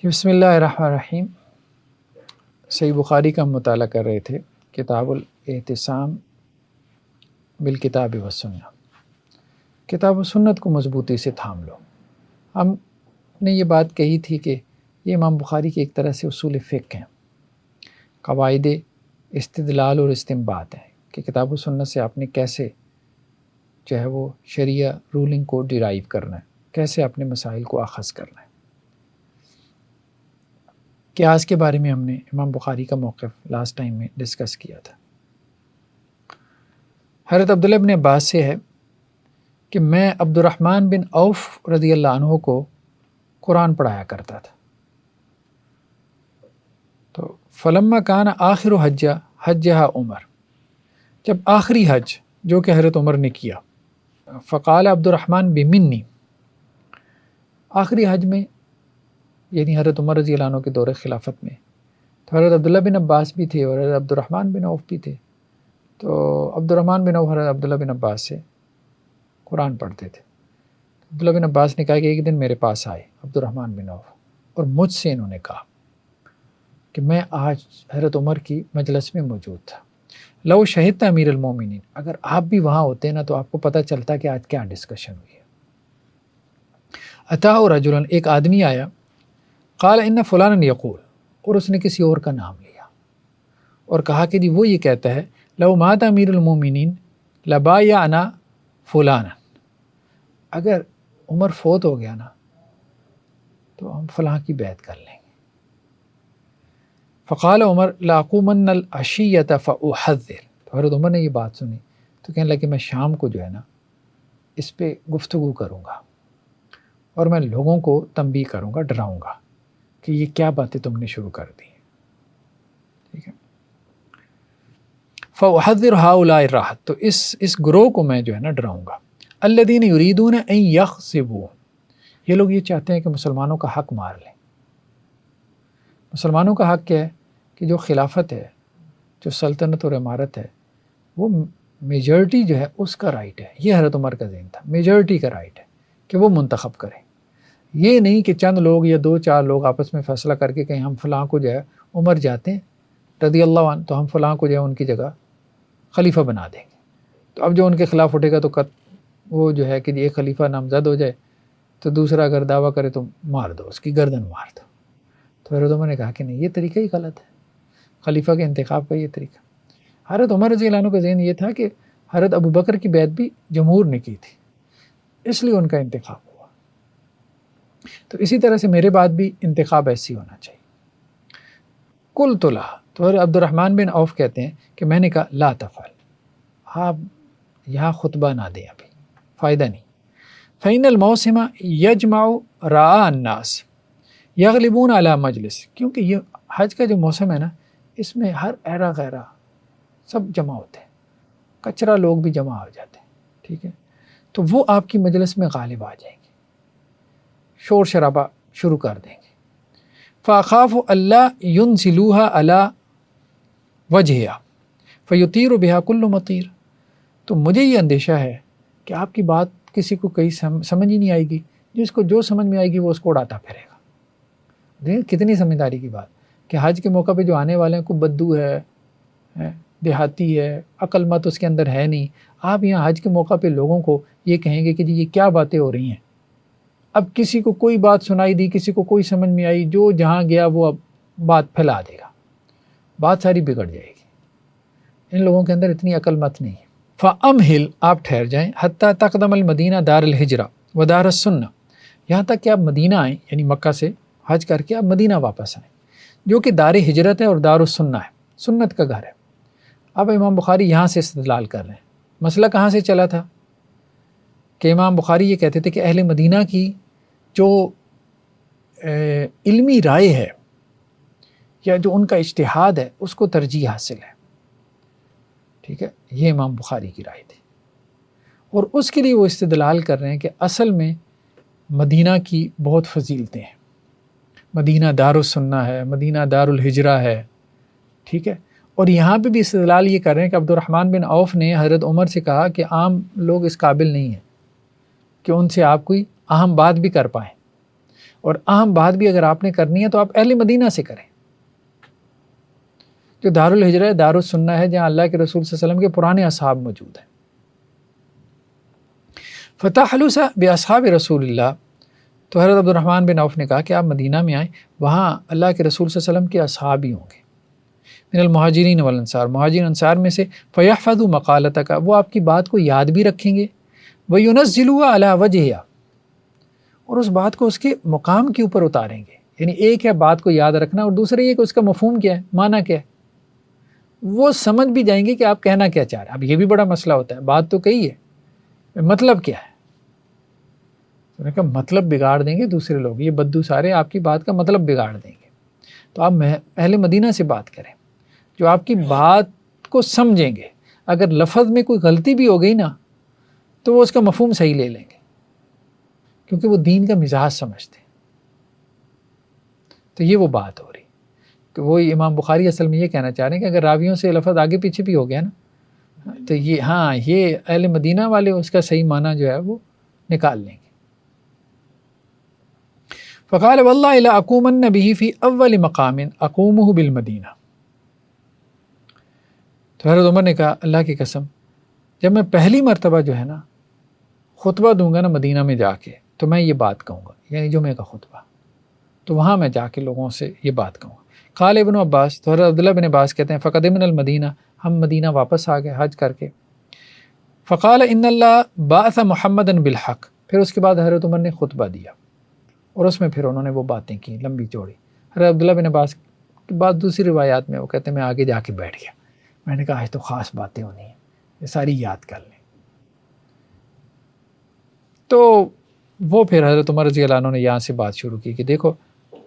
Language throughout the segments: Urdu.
بسم اللہ الرحمن الرحیم۔ صحیح بخاری کا ہم مطالعہ کر رہے تھے، کتاب الاعتصام بالکتاب والسنہ۔ کتاب و سنت کو مضبوطی سے تھام لو۔ ہم نے یہ بات کہی تھی کہ یہ امام بخاری کی ایک طرح سے اصول فقہ ہیں، قواعد استدلال اور استنباط ہیں کہ کتاب و سنت سے آپ نے کیسے جو ہے وہ شریعہ رولنگ کو ڈیرائیو کرنا ہے، کیسے اپنے مسائل کو اخذ کرنا ہے۔ قیاس کے بارے میں ہم نے امام بخاری کا موقف لاسٹ ٹائم میں ڈسکس کیا تھا۔ حضرت عبداللہ بن عباس سے ہے کہ میں عبد الرحمن بن عوف رضی اللہ عنہ کو قرآن پڑھایا کرتا تھا، تو فلما کان آخر حجہ عمر، جب آخری حج جو کہ حضرت عمر نے کیا، فقال عبد الرحمن بمنی، آخری حج میں یعنی حضرت عمر رضی اللہ عنہ کے دور خلافت میں، تو حضرت عبداللہ بن عباس بھی تھے اور حضرت عبد الرحمن بن عوف بھی تھے، تو عبد الرحمن بن عوف حضرت عبداللہ بن عباس سے قرآن پڑھتے تھے۔ عبداللہ بن عباس نے کہا کہ ایک دن میرے پاس آئے عبد الرحمن بن عوف اور مجھ سے انہوں نے کہا کہ میں آج حضرت عمر کی مجلس میں موجود تھا، لو شہدت امیر المومنین، اگر آپ بھی وہاں ہوتے نا تو آپ کو پتہ چلتا کہ آج کیا ڈسکشن ہوئی ہے۔ اتاہ رجلا، ایک آدمی آیا، قال ان فلانا یقول، اور اس نے کسی اور کا نام لیا اور کہا کہ جی وہ یہ کہتا ہے لو مات امیر المومنین لبایعنا فلانا، اگر عمر فوت ہو گیا نا تو ہم فلاں کی بیعت کر لیں گے۔ فقال عمر لاقومن العشیۃ فاحذر، تو حضرت عمر نے یہ بات سنی تو کہنے لگا کہ میں شام کو جو ہے نا اس پہ گفتگو کروں گا اور میں لوگوں کو تنبیہ کروں گا، ڈراؤں گا کہ یہ کیا باتیں تم نے شروع کر دی، ٹھیک ہے۔ فاحذر هؤلاء الرہط، تو اس گروہ کو میں جو ہے نا ڈراؤں گا، الذین یریدون ان یغصبوا، یہ لوگ یہ چاہتے ہیں کہ مسلمانوں کا حق مار لیں۔ مسلمانوں کا حق کیا ہے کہ جو خلافت ہے، جو سلطنت اور امارت ہے، وہ میجورٹی جو ہے اس کا رائٹ ہے۔ یہ حضرت عمر کا ذہن تھا، میجورٹی کا رائٹ ہے کہ وہ منتخب کریں، یہ نہیں کہ چند لوگ یا دو چار لوگ آپس میں فیصلہ کر کے کہیں ہم فلاں کو جو ہے عمر جاتے ہیں رضی اللہ عنہ تو ہم فلاں کو جو ہے ان کی جگہ خلیفہ بنا دیں گے، تو اب جو ان کے خلاف اٹھے گا تو وہ جو ہے کہ ایک خلیفہ نامزد ہو جائے تو دوسرا اگر دعویٰ کرے تو مار دو، اس کی گردن مار دو۔ تو حضرت عمر نے کہا کہ نہیں، یہ طریقہ ہی غلط ہے، خلیفہ کے انتخاب کا یہ طریقہ۔ حضرت عمر رضی اللہ عنہ کا ذہن یہ تھا کہ حضرت ابو بکر کی بیعت بھی جمہور نے کی تھی، اس لیے ان کا انتخاب ہوا، تو اسی طرح سے میرے بعد بھی انتخاب ایسی ہونا چاہیے۔ قلت لہ، تو عبد الرحمن بن عوف کہتے ہیں کہ میں نے کہا لا تفعل، آپ یہاں خطبہ نہ دیں، ابھی فائدہ نہیں۔ فإن الموسم یجمع رعاء الناس یغلبون علی مجلس، کیونکہ یہ حج کا جو موسم ہے نا اس میں ہر ایرا غیرہ سب جمع ہوتے ہیں، کچرا لوگ بھی جمع ہو جاتے ہیں، ٹھیک ہے، تو وہ آپ کی مجلس میں غالب آ جائیں گے، شور شرابہ شروع کر دیں گے۔ فاخاف اللہ ینزلوها علی وجہها فیطیر بها کل مطیر، تو مجھے یہ اندیشہ ہے کہ آپ کی بات کسی کو کہیں سمجھ ہی نہیں آئے گی، جس کو جو سمجھ میں آئے گی وہ اس کو اڑاتا پھرے گا۔ دیکھیں کتنی سمجھداری کی بات کہ حج کے موقع پہ جو آنے والے ہیں کوئی بدو ہے، دیہاتی ہے، عقل مت اس کے اندر ہے نہیں، آپ یہاں حج کے موقع پہ لوگوں کو یہ کہیں گے کہ جی یہ کیا باتیں ہو رہی ہیں۔ اب کسی کو کوئی بات سنائی دی، کسی کو کوئی سمجھ میں آئی، جو جہاں گیا وہ اب بات پھیلا دے گا، بات ساری بگڑ جائے گی۔ ان لوگوں کے اندر اتنی عقل مت نہیں ہے۔ فَأَمْهِلْ، آپ ٹھہر جائیں، حتیٰ تقدم المدینہ دار الحجرہ و دار السنہ، یہاں تک کہ آپ مدینہ آئیں، یعنی مکہ سے حج کر کے آپ مدینہ واپس آئیں، جو کہ دار ہجرت ہے اور دار السنہ ہے، سنت کا گھر ہے۔ اب امام بخاری یہاں سے استدلال کر رہے ہیں۔ مسئلہ کہاں سے چلا تھا کہ امام بخاری یہ کہتے تھے کہ اہل مدینہ کی جو علمی رائے ہے یا جو ان کا اجتہاد ہے اس کو ترجیح حاصل ہے، ٹھیک ہے، یہ امام بخاری کی رائے تھی، اور اس کے لیے وہ استدلال کر رہے ہیں کہ اصل میں مدینہ کی بہت فضیلتیں ہیں، مدینہ دار السنہ ہے، مدینہ دار الحجرہ ہے، ٹھیک ہے، اور یہاں پہ بھی استدلال یہ کر رہے ہیں کہ عبد الرحمن بن عوف نے حضرت عمر سے کہا کہ عام لوگ اس قابل نہیں ہیں کہ ان سے آپ کوئی اہم بات بھی کر پائیں، اور اہم بات بھی اگر آپ نے کرنی ہے تو آپ اہل مدینہ سے کریں، جو دارالہجرہ ہے، دارالسنہ ہے، جہاں اللہ کے رسول صلی اللہ علیہ وسلم کے پرانے اصحاب موجود ہیں۔ فتحلس باصحاب رسول اللہ، تو حضرت عبد الرحمن بن عوف نے کہا کہ آپ مدینہ میں آئیں، وہاں اللہ کے رسول صلی اللہ علیہ وسلم کے اصحاب ہی ہوں گے، من المہاجرین والانصار، مہاجرین انصار میں سے، فیحفظوا مقالتک، وہ آپ کی بات کو یاد بھی رکھیں گے، وینزلوا علی وجہہا، اور اس بات کو اس کے مقام کے اوپر اتاریں گے۔ یعنی ایک ہے بات کو یاد رکھنا، اور دوسرا یہ کہ اس کا مفہوم کیا ہے، معنی کیا ہے، وہ سمجھ بھی جائیں گے کہ آپ کہنا کیا چاہ رہے ہیں۔ اب یہ بھی بڑا مسئلہ ہوتا ہے، بات تو کہی ہے، مطلب کیا ہے؟ تو نے کہا مطلب بگاڑ دیں گے دوسرے لوگ، یہ بدو سارے آپ کی بات کا مطلب بگاڑ دیں گے۔ تو آپ اہل مدینہ سے بات کریں جو آپ کی بات کو سمجھیں گے، اگر لفظ میں کوئی غلطی بھی ہو گئی نا تو وہ اس کا مفہوم صحیح لے لیں گے، کیونکہ وہ دین کا مزاج سمجھتے ہیں۔ تو یہ وہ بات ہو رہی کہ وہ امام بخاری اصل میں یہ کہنا چاہ رہے ہیں کہ اگر راویوں سے لفظ آگے پیچھے بھی ہو گیا نا تو یہ اہل مدینہ والے اس کا صحیح معنی جو ہے وہ نکال لیں گے۔ فقال واللہ لاقومن به فی اول مقام اقومہ بالمدینہ، تو حضرت عمر نے کہا اللہ کی قسم، جب میں پہلی مرتبہ جو ہے نا خطبہ دوں گا نا مدینہ میں جا کے، تو میں یہ بات کہوں گا، یعنی جمعہ کا خطبہ، تو وہاں میں جا کے لوگوں سے یہ بات کہوں گا۔ قال ابن عباس، تو حضرت عبداللہ بن عباس کہتے ہیں فقدمنا المدینہ، ہم مدینہ واپس آ گئے حج کر کے۔ فقال ان اللہ بعث محمدا بالحق، پھر اس کے بعد حضرت عمر نے خطبہ دیا اور اس میں پھر انہوں نے وہ باتیں کی لمبی چوڑی۔ حضرت عبداللہ بن عباس کے بعد دوسری روایات میں وہ کہتے ہیں میں آگے جا کے بیٹھ گیا، میں نے کہا آج تو خاص باتیں ہونی ہیں، یہ ساری یاد کر لیں۔ تو وہ پھر حضرت عمر رضی اللہ عنہ نے یہاں سے بات شروع کی کہ دیکھو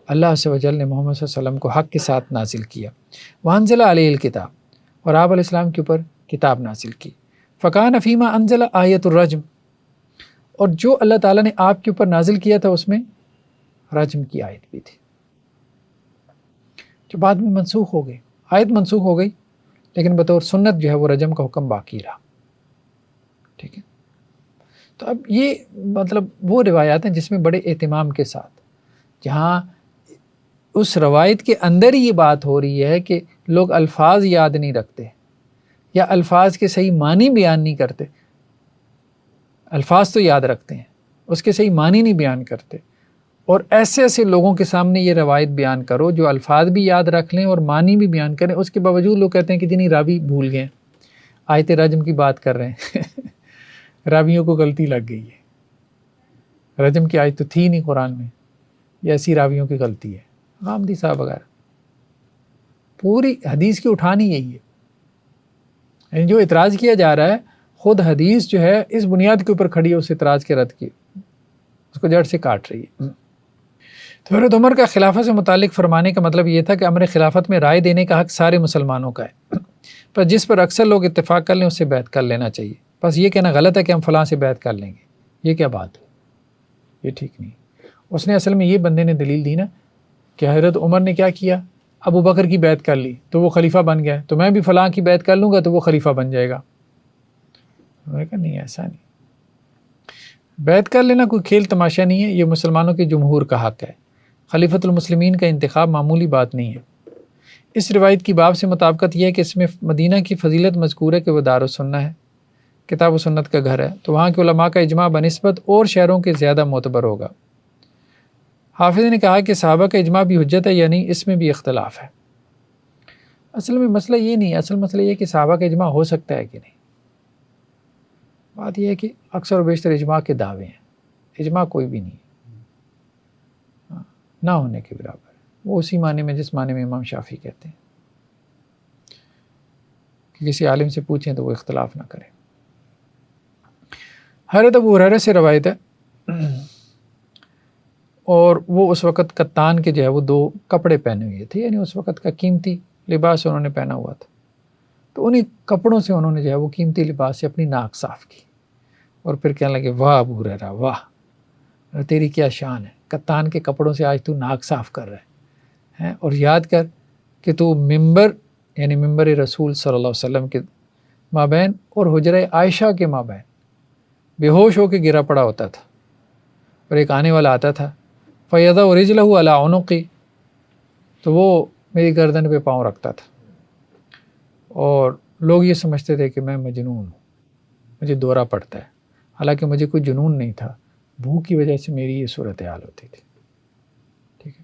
اللہ عز و جل نے محمد صلی اللہ علیہ وسلم کو حق کے ساتھ نازل کیا، وانزل علیہ الکتاب، اور آپ علیہ السلام کے اوپر کتاب نازل کی، فکان فیما انزل آیت الرجم، اور جو اللہ تعالیٰ نے آپ کے اوپر نازل کیا تھا اس میں رجم کی آیت بھی تھی، جو بعد میں منسوخ ہو گئی، آیت منسوخ ہو گئی لیکن بطور سنت جو ہے وہ رجم کا حکم باقی رہا۔ ٹھیک ہے، تو اب یہ مطلب وہ روایات ہیں جس میں بڑے اہتمام کے ساتھ، جہاں اس روایت کے اندر ہی یہ بات ہو رہی ہے کہ لوگ الفاظ یاد نہیں رکھتے یا الفاظ کے صحیح معنی بیان نہیں کرتے، الفاظ تو یاد رکھتے ہیں، اس کے صحیح معنی نہیں بیان کرتے، اور ایسے ایسے لوگوں کے سامنے یہ روایت بیان کرو جو الفاظ بھی یاد رکھ لیں اور معنی بھی بیان کریں، اس کے باوجود لوگ کہتے ہیں کہ جنہیں راوی بھول گئے، آیت رجم کی بات کر رہے ہیں راویوں کو غلطی لگ گئی ہے، رجم کی آیت تو تھی نہیں قرآن میں، یہ ایسی راویوں کی غلطی ہے، غامدی صاحب وغیرہ۔ پوری حدیث کی اٹھانی یہی ہے، یعنی جو اعتراض کیا جا رہا ہے خود حدیث جو ہے اس بنیاد کے اوپر کھڑی ہے، اس اعتراض کے رد کی، اس کو جڑ سے کاٹ رہی ہے۔ تو حضرت عمر کا خلافت سے متعلق فرمانے کا مطلب یہ تھا کہ امر خلافت میں رائے دینے کا حق سارے مسلمانوں کا ہے، پر جس پر اکثر لوگ اتفاق کر لیں اس سے بیعت کر لینا چاہیے، بس یہ کہنا غلط ہے کہ ہم فلاں سے بیعت کر لیں گے، یہ کیا بات ہے، یہ ٹھیک نہیں۔ اس نے اصل میں یہ بندے نے دلیل دی نا کہ حضرت عمر نے کیا کیا، ابو بکر کی بیعت کر لی تو وہ خلیفہ بن گیا، تو میں بھی فلاں کی بیعت کر لوں گا تو وہ خلیفہ بن جائے گا۔ میں نے کہا نہیں، ایسا نہیں، بیعت کر لینا کوئی کھیل تماشا نہیں ہے، یہ مسلمانوں کے جمہور کا حق ہے، خلیفۃ المسلمین کا انتخاب معمولی بات نہیں ہے۔ اس روایت کی باب سے مطابقت یہ ہے کہ اس میں مدینہ کی فضیلت مذکور ہے کہ وہ دارالسنہ ہے، کتاب و سنت کا گھر ہے، تو وہاں کے علماء کا اجماع بنسبت اور شہروں کے زیادہ معتبر ہوگا۔ حافظ نے کہا کہ صحابہ کا اجماع بھی حجت ہے یا نہیں، اس میں بھی اختلاف ہے۔ اصل میں مسئلہ یہ نہیں ہے، اصل مسئلہ یہ کہ صحابہ کا اجماع ہو سکتا ہے کہ نہیں، بات یہ ہے کہ اکثر و بیشتر اجماع کے دعوے ہیں، اجماع کوئی بھی نہیں ہے، نہ ہونے کے برابر ہے، وہ اسی معنی میں جس معنی میں امام شافعی کہتے ہیں کہ کسی عالم سے پوچھیں تو وہ اختلاف نہ کریں۔ حضرت ابو ہریرہ سے روایت ہے، اور وہ اس وقت کتان کے جو ہے وہ 2 کپڑے پہنے ہوئے تھے، یعنی اس وقت کا قیمتی لباس انہوں نے پہنا ہوا تھا، تو انہیں کپڑوں سے انہوں نے جو ہے وہ قیمتی لباس سے اپنی ناک صاف کی، اور پھر کہنے لگے واہ ابو ہریرہ واہ، تیری کیا شان ہے، کتان کے کپڑوں سے آج تو ناک صاف کر رہا ہے، اور یاد کر کہ تو ممبر یعنی ممبر رسول صلی اللہ علیہ وسلم کے مابین اور حجرہ عائشہ کے مابین بے ہوش ہو کے گرا پڑا ہوتا تھا، اور ایک آنے والا آتا تھا، فَيَضَعُ رِجْلَهُ عَلَىٰ عُنُقِي، تو وہ میری گردن پہ پاؤں رکھتا تھا، اور لوگ یہ سمجھتے تھے کہ میں مجنون ہوں، مجھے دورہ پڑتا ہے، حالانکہ مجھے کوئی جنون نہیں تھا، بھوک کی وجہ سے میری یہ صورتحال ہوتی تھی. ٹھیک ہے.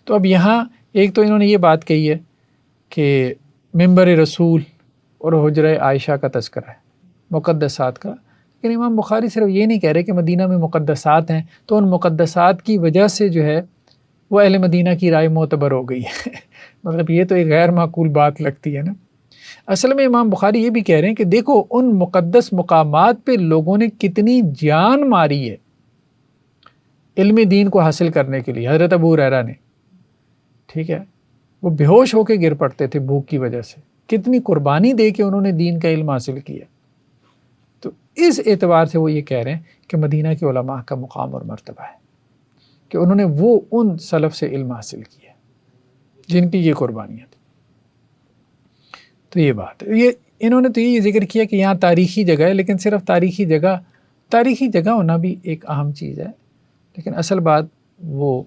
تو اب یہاں ایک تو انہوں نے یہ بات کہی ہے کہ ممبر رسول اور حجرہ عائشہ کا تذکرہ ہے، مقدسات کا، لیکن امام بخاری صرف یہ نہیں کہہ رہے کہ مدینہ میں مقدسات ہیں تو ان مقدسات کی وجہ سے جو ہے وہ اہل مدینہ کی رائے معتبر ہو گئی ہے. مطلب یہ تو ایک غیر معقول بات لگتی ہے نا. اصل میں امام بخاری یہ بھی کہہ رہے ہیں کہ دیکھو ان مقدس مقامات پہ لوگوں نے کتنی جان ماری ہے علم دین کو حاصل کرنے کے لیے. حضرت ابو ہریرہ نے، ٹھیک ہے، وہ بے ہوش ہو کے گر پڑتے تھے بھوک کی وجہ سے، کتنی قربانی دے کے انہوں نے دین کا علم حاصل کیا. تو اس اعتبار سے وہ یہ کہہ رہے ہیں کہ مدینہ کے علماء کا مقام اور مرتبہ ہے کہ انہوں نے وہ ان سلف سے علم حاصل کیا جن کی یہ قربانیاں تھیں. تو یہ بات ہے. یہ انہوں نے تو یہ ذکر کیا کہ یہاں تاریخی جگہ ہے، لیکن صرف تاریخی جگہ ہونا بھی ایک اہم چیز ہے، لیکن اصل بات وہ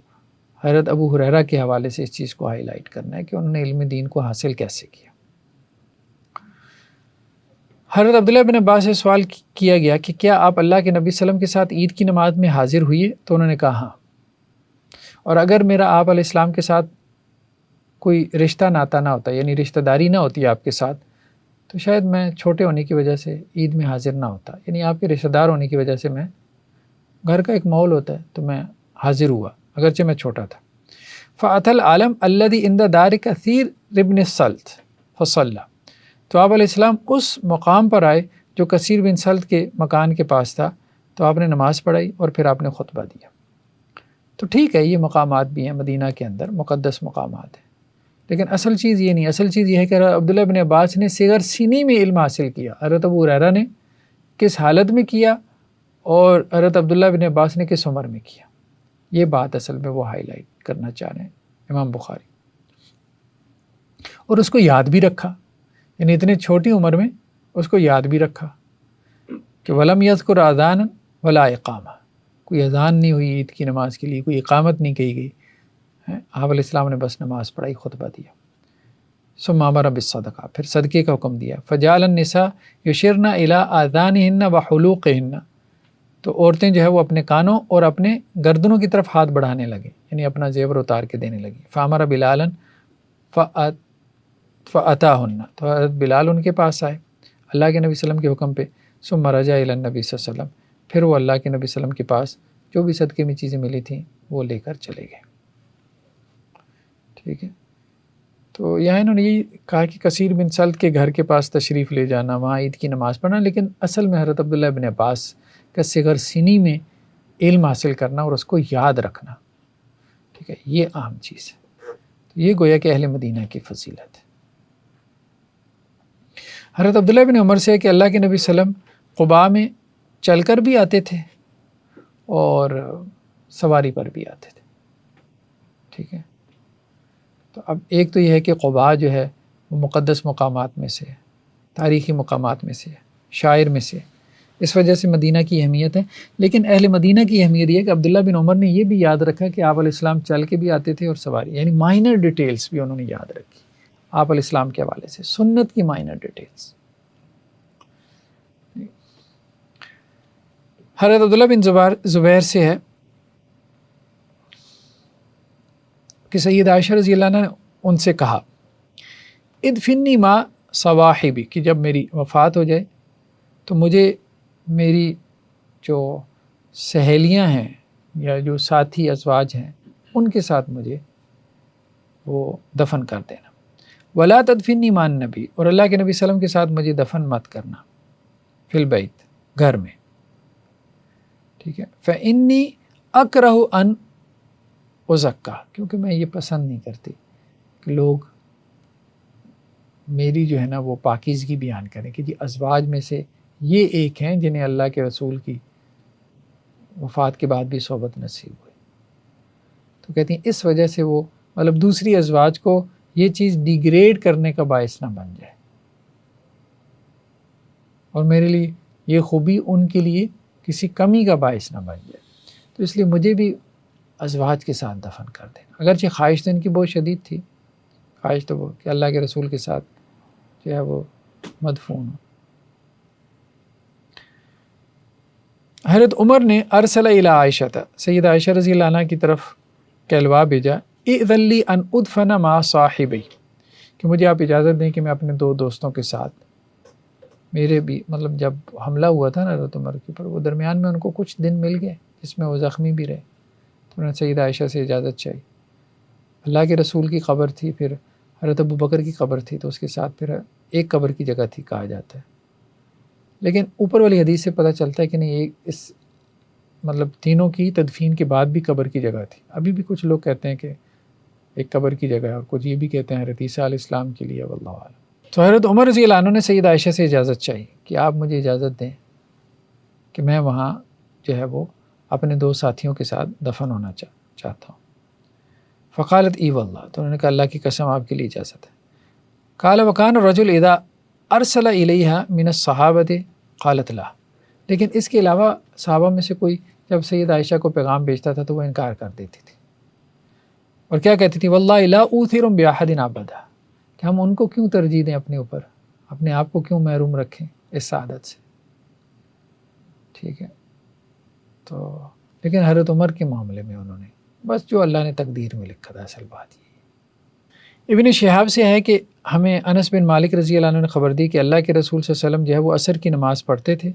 حضرت ابو ہریرہ کے حوالے سے اس چیز کو ہائی لائٹ کرنا ہے کہ انہوں نے علم دین کو حاصل کیسے کیا. حضرت عبداللہ بن عباس سے سوال کیا گیا کہ کیا آپ اللہ کے نبی صلی اللہ علیہ وسلم کے ساتھ عید کی نماز میں حاضر ہوئے؟ تو انہوں نے کہا ہاں، اور اگر میرا آپ علیہ السلام کے ساتھ کوئی رشتہ ناطہ نہ ہوتا، یعنی رشتہ داری نہ ہوتی آپ کے ساتھ، تو شاید میں چھوٹے ہونے کی وجہ سے عید میں حاضر نہ ہوتا، یعنی آپ کے رشتہ دار ہونے کی وجہ سے میں، گھر کا ایک ماحول ہوتا ہے تو میں حاضر ہوا اگرچہ میں چھوٹا تھا. فَأَتَى الْعَالَمَ الَّذِي عِنْدَ دَارِ كَثِيرِ بْنِ السَّلْتِ فَصَلَّى، تو آپ علیہ السلام اس مقام پر آئے جو کثیر بن سلط کے مکان کے پاس تھا، تو آپ نے نماز پڑھائی اور پھر آپ نے خطبہ دیا. تو ٹھیک ہے، یہ مقامات بھی ہیں مدینہ کے اندر، مقدس مقامات ہیں، لیکن اصل چیز یہ نہیں. اصل چیز یہ ہے کہ عبداللہ بن عباس نے صغر سنی میں علم حاصل کیا، حضرت ابو ہریرہ نے کس حالت میں کیا اور حضرت عبداللہ بن عباس نے کس عمر میں کیا. یہ بات اصل میں وہ ہائی لائٹ کرنا چاہ رہے ہیں امام بخاری، اور اس کو یاد بھی رکھا، یعنی اتنے چھوٹی عمر میں اس کو یاد بھی رکھا کہ وَلَمْ يَذْكُرْ أَذَانًا وَلَا إِقَامَةً، کوئی اذان نہیں ہوئی عید کی نماز کے لیے، کوئی اقامت نہیں کہی گئی. آپ علیہ السلام نے بس نماز پڑھائی، خطبہ دیا. ثم امر بالصدقہ، پھر صدقے کا حکم دیا. فجعل النساء یشرن الی آذانہن وحلوقہن، تو عورتیں جو ہے وہ اپنے کانوں اور اپنے گردنوں کی طرف ہاتھ بڑھانے لگیں، یعنی اپنا زیور اتار کے دینے لگیں. فامر بلالا فاتاہن، تو حضرت بلال ان کے پاس آئے اللہ کے نبی صلی اللہ علیہ وسلم کے حکم پہ. ثم رجع الی النبی صلی اللہ علیہ وسلم، پھر وہ اللہ کے نبی صلی اللہ علیہ وسلم کے پاس جو بھی صدقے میں چیزیں ملی تھیں وہ لے کر چلے گئے. ٹھیک ہے. تو یہاں انہوں نے یہ کہا کہ کثیر بن سلط کے گھر کے پاس تشریف لے جانا، وہاں عید کی نماز پڑھنا، لیکن اصل میں حضرت عبداللہ بن عباس کا صغر سنی میں علم حاصل کرنا اور اس کو یاد رکھنا، ٹھیک ہے، یہ اہم چیز ہے. تو یہ گویا کہ اہل مدینہ کی فضیلت ہے. حضرت عبداللہ بن عمر سے کہ اللہ کے نبی صلی اللہ علیہ وسلم قباء میں چل کر بھی آتے تھے اور سواری پر بھی آتے تھے. ٹھیک ہے. تو اب ایک تو یہ ہے کہ قباء جو ہے وہ مقدس مقامات میں سے، تاریخی مقامات میں سے، شاعر میں سے، اس وجہ سے مدینہ کی اہمیت ہے. لیکن اہل مدینہ کی اہمیت یہ ہے کہ عبداللہ بن عمر نے یہ بھی یاد رکھا کہ آپ علیہ السلام چل کے بھی آتے تھے اور سواری، یعنی مائنر ڈیٹیلز بھی انہوں نے یاد رکھی آپ علیہ السلام کے حوالے سے، سنت کی مائنر ڈیٹیلز. حضرت عبداللہ بن زبیر سے ہے کہ سید عائشہ رضی اللہ عنہ نے ان سے کہا ادفنی ما صواحبی، کہ جب میری وفات ہو جائے تو مجھے میری جو سہیلیاں ہیں یا جو ساتھی ازواج ہیں ان کے ساتھ مجھے وہ دفن کر دینا. ولا تدفنی مع النبی، اور اللہ کے نبی صلی اللہ علیہ وسلم کے ساتھ مجھے دفن مت کرنا فی البیت، گھر میں. ٹھیک ہے. فإنی اکرہ ان ازکا، کیونکہ میں یہ پسند نہیں کرتی کہ لوگ میری جو ہے نا وہ پاکیزگی بیان کریں کہ جی ازواج میں سے یہ ایک ہیں جنہیں اللہ کے رسول کی وفات کے بعد بھی صحبت نصیب ہوئی. تو کہتی ہیں اس وجہ سے وہ مطلب دوسری ازواج کو یہ چیز ڈیگریڈ کرنے کا باعث نہ بن جائے، اور میرے لیے یہ خوبی ان کے لیے کسی کمی کا باعث نہ بن جائے. تو اس لیے مجھے بھی ازواج کے ساتھ دفن کر دینا. اگرچہ خواہش تو ان کی بہت شدید تھی، خواہش تو وہ کہ اللہ کے رسول کے ساتھ جو ہے وہ مدفون ہو. حضرت عمر نے ارسل الی عائشہ، سید عائشہ رضی اللہ عنہ کی طرف کہلوا بھیجا، اذن لی ان ادفن مع صاحبی، کہ مجھے آپ اجازت دیں کہ میں اپنے دو دوستوں کے ساتھ، میرے بھی مطلب جب حملہ ہوا تھا نا حضرت عمر کے اوپر، وہ درمیان میں ان کو کچھ دن مل گئے جس میں وہ زخمی بھی رہے، تو انہوں نے سید عائشہ سے اجازت چاہی. اللہ کے رسول کی قبر تھی، پھر حضرت ابو بکر کی قبر تھی، تو اس کے ساتھ پھر ایک قبر کی جگہ تھی کہا جاتا ہے. لیکن اوپر والی حدیث سے پتہ چلتا ہے کہ نہیں، یہ اس مطلب تینوں کی تدفین کے بعد بھی قبر کی جگہ تھی. ابھی بھی کچھ لوگ کہتے ہیں کہ ایک قبر کی جگہ ہے، اور کچھ یہ بھی کہتے ہیں حضرت عیسیٰ علیہ السلام کے لیے، واللہ اعلم. تو حضرت عمر رضی اللہ عنہ نے سید عائشہ سے اجازت چاہی کہ آپ مجھے اجازت دیں کہ میں وہاں جو ہے وہ اپنے دو ساتھیوں کے ساتھ دفن ہونا چاہتا ہوں. فقالت ای واللہ، تو انہوں نے کہا اللہ کی قسم آپ کے لیے اجازت ہے. قال وکان الرجل اذا ارسل الیہا من الصحابۃ قالت لا، لیکن اس کے علاوہ صحابہ میں سے کوئی جب سید عائشہ کو پیغام بھیجتا تھا تو وہ انکار کر دیتی تھی، اور کیا کہتی تھی، واللہ لا اوثر باحد ابدا، کہ ہم ان کو کیوں ترجیح دیں اپنے اوپر، اپنے آپ کو کیوں محروم رکھیں اس سعادت سے. ٹھیک ہے. تو لیکن حضرت عمر کے معاملے میں انہوں نے بس جو اللہ نے تقدیر میں لکھا تھا، اصل بات یہ. ابن شہاب سے ہے کہ ہمیں انس بن مالک رضی اللہ عنہ نے خبر دی کہ اللہ کے رسول صلی اللہ علیہ وسلم جو ہے وہ عصر کی نماز پڑھتے تھے،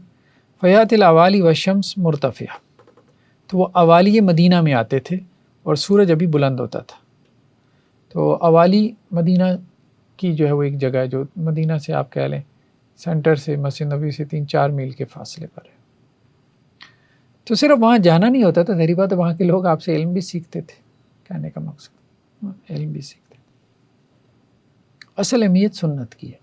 فیات الاوالی والشمس مرتفعہ، تو وہ اوالی مدینہ میں آتے تھے اور سورج ابھی بلند ہوتا تھا. تو اوالی مدینہ کی جو ہے وہ ایک جگہ ہے جو مدینہ سے آپ کہہ لیں سینٹر سے مسجد نبوی سے 3-4 میل کے فاصلے پر ہے. تو صرف وہاں جانا نہیں ہوتا تھا، ظاہری بات ہے وہاں کے لوگ آپ سے علم بھی سیکھتے تھے، کہنے کا مقصد علم بھی سیکھتے تھے. اصل اہمیت سنت کی ہے.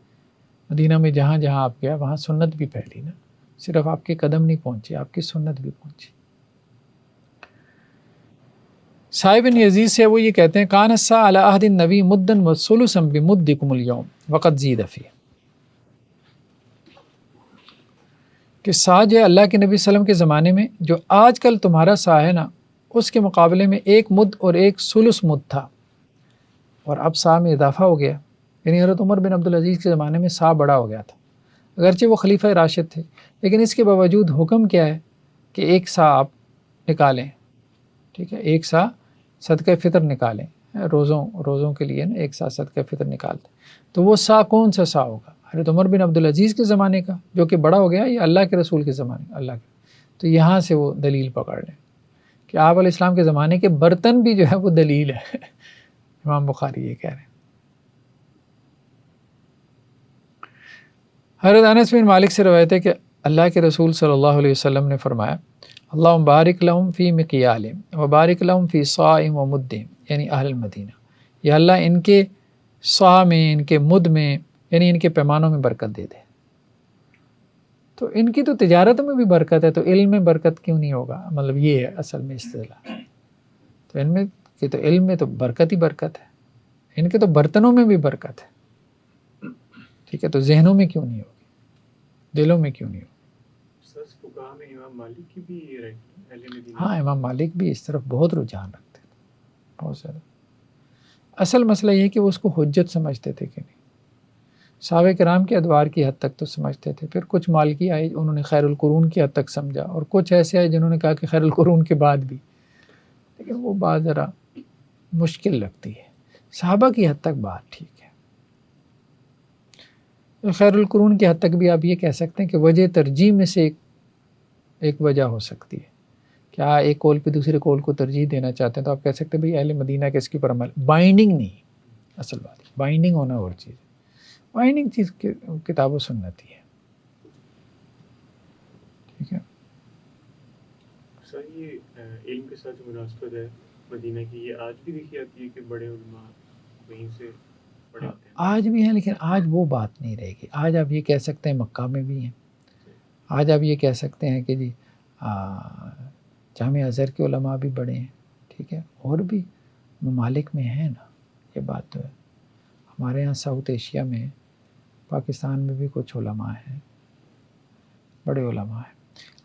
مدینہ میں جہاں جہاں آپ گیا وہاں سنت بھی پھیلی نا، صرف آپ کے قدم نہیں پہنچے، آپ کی سنت بھی پہنچی. صاحب بن یزید سے وہ یہ کہتے ہیں، کان الساعۃ علی عہد النبی مدن وثلثا بمدکم اليوم وقد زید فیہ، کہ سا جو ہے اللہ کے نبی صلی اللہ علیہ وسلم کے زمانے میں جو آج کل تمہارا سا ہے نا، اس کے مقابلے میں 1 مد اور 1 ثلث مد تھا، اور اب سا میں اضافہ ہو گیا. یعنی حضرت عمر بن عبدالعزیز کے زمانے میں سا بڑا ہو گیا تھا، اگرچہ وہ خلیفہ راشد تھے، لیکن اس کے باوجود حکم کیا ہے کہ 1 سا آپ نکالیں. ٹھیک ہے، 1 سا صدقہ فطر نکالیں، روزوں کے لیے نا 1 سا صدقہ فطر نکالتے. تو وہ سا کون سا سا ہوگا؟ حضرت عمر بن عبدالعزیز کے زمانے کا جو کہ بڑا ہو گیا، یا اللہ کے رسول کے زمانے اللہ کے. تو یہاں سے وہ دلیل پکڑ لیں کہ آپ علیہ السلام کے زمانے کے برتن بھی جو ہے وہ دلیل ہے. امام بخاری یہ کہہ رہے ہیں. حضرت انس بن مالک سے روایت ہے کہ اللہ کے رسول صلی اللہ علیہ وسلم نے فرمایا، اللہم بارک لہم فی مقیالہم و بارک لہم فی صاعم و مدہم، یعنی اہل المدینہ، یا اللہ ان کے صاع میں، ان کے مد میں، یعنی ان کے پیمانوں میں برکت دے دے. تو ان کی تو تجارت میں بھی برکت ہے، تو علم میں برکت کیوں نہیں ہوگا؟ مطلب یہ ہے اصل میں اصطلاح. تو ان میں کہ تو علم میں تو برکت ہی برکت ہے، ان کے تو برتنوں میں بھی برکت ہے. ٹھیک ہے، تو ذہنوں میں کیوں نہیں ہوگی، دلوں میں کیوں نہیں ہوگی؟ ہاں، امام مالک بھی اس طرف بہت رجحان رکھتے تھے، بہت زیادہ. اصل مسئلہ یہ ہے کہ وہ اس کو حجت سمجھتے تھے کہ نہیں. صحابہ کرام کے ادوار کی حد تک تو سمجھتے تھے، پھر کچھ مالکی آئے انہوں نے خیر القرون کی حد تک سمجھا، اور کچھ ایسے آئے جنہوں نے کہا کہ خیر القرون کے بعد بھی. لیکن وہ بات ذرا مشکل لگتی ہے. صحابہ کی حد تک بات ٹھیک ہے، خیر القرون کی حد تک بھی آپ یہ کہہ سکتے ہیں کہ وجہ ترجیح میں سے ایک وجہ ہو سکتی ہے کہ ایک قول پہ دوسرے قول کو ترجیح دینا چاہتے ہیں، تو آپ کہہ سکتے ہیں بھئی اہل مدینہ کے اس کے اوپر عمل، بائنڈنگ نہیں. اصل بات بائنڈنگ ہونا اور چیز، بائنڈنگ چیز کتاب و سنت ہی ہے. ٹھیک ہے. سر یہ علم کے ساتھ جو مناسبت ہے مدینہ کی، یہ آج بھی دیکھی جاتی ہے کہ بڑے علماء وہیں سے پڑھے ہوتے ہیں؟ آج بھی ہیں، لیکن آج وہ بات نہیں رہے گی. آج آپ یہ کہہ سکتے ہیں مکہ میں بھی ہیں، آج آپ یہ کہہ سکتے ہیں کہ جی جامع ازہر کے علماء بھی بڑے ہیں. ٹھیک ہے، اور بھی ممالک میں ہیں نا، یہ بات تو ہے. ہمارے ہاں ساؤتھ ایشیا میں، پاکستان میں بھی کچھ علماء ہیں، بڑے علماء ہیں.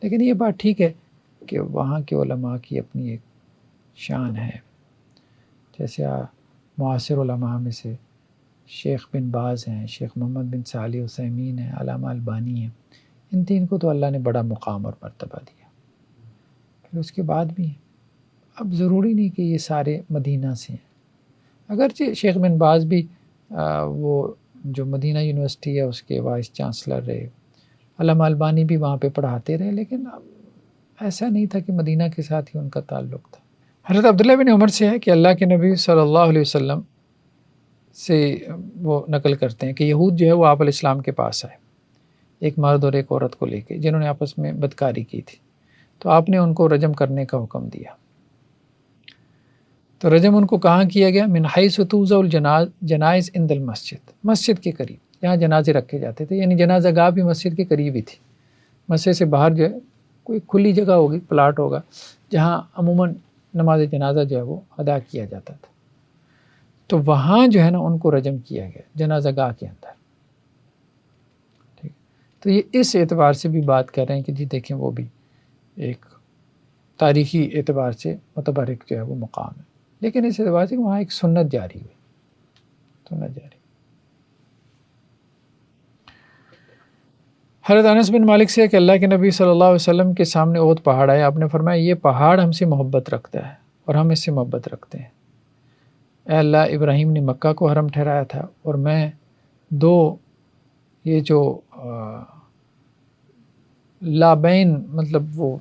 لیکن یہ بات ٹھیک ہے کہ وہاں کے علماء کی اپنی ایک شان ہے. جیسے معاصر علماء میں سے شیخ بن باز ہیں، شیخ محمد بن صالح عثیمین ہیں، علامہ البانی ہیں. ان تین کو تو اللہ نے بڑا مقام اور مرتبہ دیا. پھر اس کے بعد بھی اب ضروری نہیں کہ یہ سارے مدینہ سے ہیں. اگرچہ شیخ بن باز بھی وہ جو مدینہ یونیورسٹی ہے اس کے وائس چانسلر رہے، علامہ البانی بھی وہاں پہ پڑھاتے رہے، لیکن ایسا نہیں تھا کہ مدینہ کے ساتھ ہی ان کا تعلق تھا. حضرت عبداللہ بن عمر سے ہے کہ اللہ کے نبی صلی اللہ علیہ وسلم سے وہ نقل کرتے ہیں کہ یہود جو ہے وہ آپ علیہ السلام کے پاس آئے، ایک مرد اور ایک عورت کو لے کے، جنہوں نے آپس میں بدکاری کی تھی. تو آپ نے ان کو رجم کرنے کا حکم دیا. تو رجم ان کو کہاں کیا گیا؟ من حیث توضع الجنائز عند المسجد، مسجد کے قریب جہاں جنازے رکھے جاتے تھے. یعنی جنازہ گاہ بھی مسجد کے قریب ہی تھی. مسجد سے باہر جو ہے کوئی کھلی جگہ ہوگی، پلاٹ ہوگا، جہاں عموماً نماز جنازہ جو ہے وہ ادا کیا جاتا تھا. تو وہاں جو ہے نا ان کو رجم کیا گیا جنازہ گاہ کے اندر. ٹھیک، تو یہ اس اعتبار سے بھی بات کر رہے ہیں کہ جی دیکھیں وہ بھی ایک تاریخی اعتبار سے متبرک جو ہے وہ مقام ہے، لیکن اس اعتبار سے وہاں ایک سنت جاری ہوئی، سنت جاری. حضرت انس بن مالک سے کہ اللہ کے نبی صلی اللہ علیہ وسلم کے سامنے احد پہاڑ آیا. آپ نے فرمایا یہ پہاڑ ہم سے محبت رکھتا ہے اور ہم اس سے محبت رکھتے ہیں. اے اللہ، ابراہیم نے مکہ کو حرم ٹھہرایا تھا اور میں دو یہ جو لابین مطلب وہ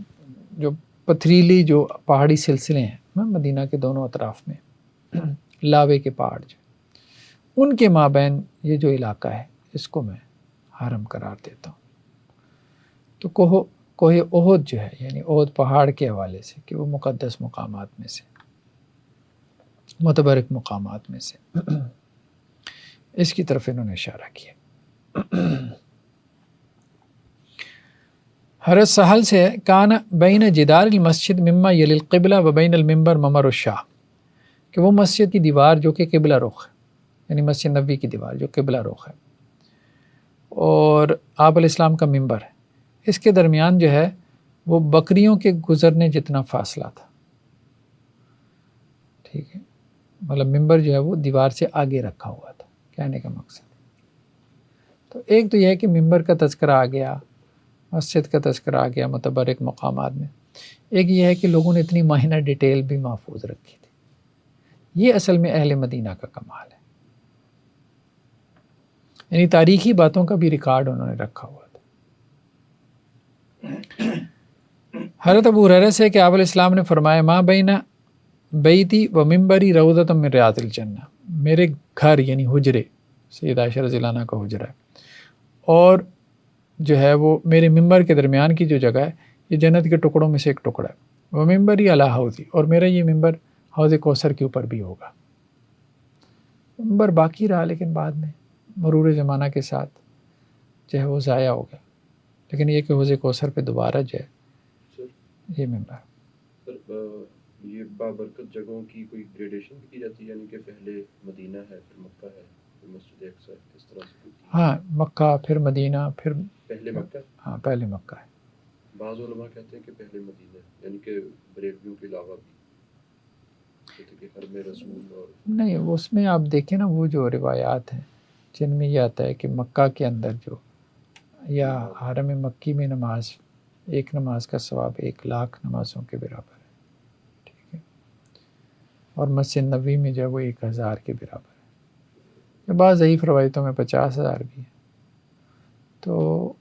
جو پتھریلی جو پہاڑی سلسلے ہیں مدینہ کے دونوں اطراف میں، لاوے کے پہاڑ جو ان کے مابین یہ جو علاقہ ہے اس کو میں حرم قرار دیتا ہوں. تو کوہ احد جو ہے یعنی احد پہاڑ کے حوالے سے کہ وہ مقدس مقامات میں سے، متبرک مقامات میں سے، اس کی طرف انہوں نے اشارہ کیا. حضرت سہل سے کان بین جدار المسجد مما یلی القبلہ و بین المنبر ممر الشاہ، کہ وہ مسجد کی دیوار جو کہ قبلہ رخ ہے، یعنی مسجد نبوی کی دیوار جو قبلہ رخ ہے، اور آپ علیہ السلام کا منبر ہے، اس کے درمیان جو ہے وہ بکریوں کے گزرنے جتنا فاصلہ تھا. ٹھیک ہے، مطلب منبر جو ہے وہ دیوار سے آگے رکھا ہوا تھا، کہنے کا مقصد. تو ایک تو یہ ہے کہ منبر کا تذکرہ آ گیا، مسجد کا تذکرہ آ گیا متبرک مقامات میں. ایک یہ ہے کہ لوگوں نے اتنی مائنر ڈیٹیل بھی محفوظ رکھی تھی. یہ اصل میں اہل مدینہ کا کمال ہے، یعنی تاریخی باتوں کا بھی ریکارڈ انہوں نے رکھا ہوا تھا. حضرت ابو ہریرہ سے کہ آپ علیہ السلام نے فرمایا ما بین بیتی و منبری روضۃ من ریاض الجنہ، میرے گھر یعنی حجرے، سید عائشہ رضی اللہ عنہ کا حجرہ ہے، اور جو ہے وہ میرے منبر کے درمیان کی جو جگہ ہے یہ جنت کے ٹکڑوں میں سے ایک ٹکڑا ہے. وہ منبری علی حوضی، اور میرا یہ منبر حوض کوثر کے اوپر بھی ہوگا. منبر باقی رہا لیکن بعد میں مرور زمانہ کے ساتھ جو ہے وہ ضائع ہو گیا، لیکن یہ کہ حوض کوثر پہ دوبارہ جو ہے یہ منبر. یہ بابرکت جگہوں کی کوئی گریڈیشن بھی کی جاتی ہے، یعنی کہ پہلے مدینہ ہے پھر مکہ ہے پھر مسجد اقصی، اس طرح سے؟ ہاں، مکہ پھر مدینہ پھر پہلے مکہ. ہاں پہلے مکہ ہے. بعض علماء کہتے ہیں کہ پہلے مدینہ ہے، یعنی کہ بریلویوں کے علاوہ بھی کہتے کہ حرم رسول. اور نہیں، اس میں آپ دیکھیں نا وہ جو روایات ہیں جن میں یہ آتا ہے کہ مکہ کے اندر جو یا حرم مکی میں نماز، ایک نماز کا ثواب 1,00,000 نمازوں کے برابر ہے. ٹھیک ہے، اور مسجد نبوی میں جو ہے وہ 1,000 کے برابر ہے. بعض ضعیف روایتوں میں 50,000 بھی ہے. تو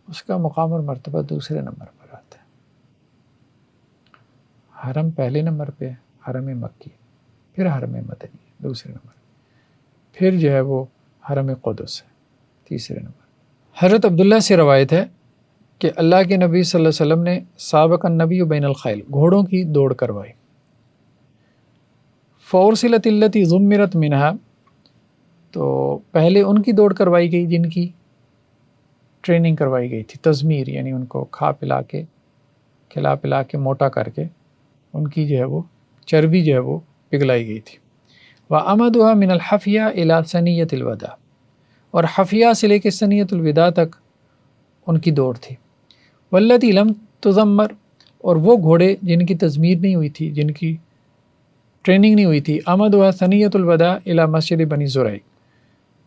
اس کا مقام اور مرتبہ دوسرے نمبر پر آتا ہے. حرم پہلے نمبر پہ ہے، حرم مکی، پھر حرم مدنی دوسرے نمبر، پھر جو ہے وہ حرم قدس ہے تیسرے نمبر. حضرت عبداللہ سے روایت ہے کہ اللہ کے نبی صلی اللہ علیہ وسلم نے سابق النبی بین الخیل، گھوڑوں کی دوڑ کروائی. فورسلت التی ضمرت منہا، تو پہلے ان کی دوڑ کروائی گئی جن کی ٹریننگ کروائی گئی تھی. تضمیر یعنی ان کو کھلا پلا کے موٹا کر کے ان کی جو ہے وہ چربی جو ہے وہ پگھلائی گئی تھی. وَأَمَدُهَا مِنَ الْحَفْيَةِ إِلَى ثَنِيَّةِ الْوَدَاعِ، اور حفیہ سے لے کے ثنیۃ الوداع تک ان کی دوڑ تھی. وَالَّتِي لَمْ تُضَمَّرْ، اور وہ گھوڑے جن کی تضمیر نہیں ہوئی تھی، جن کی ٹریننگ نہیں ہوئی تھی. آمد ہوا ثنیۃ الوداع الی مسجد بنی زریق،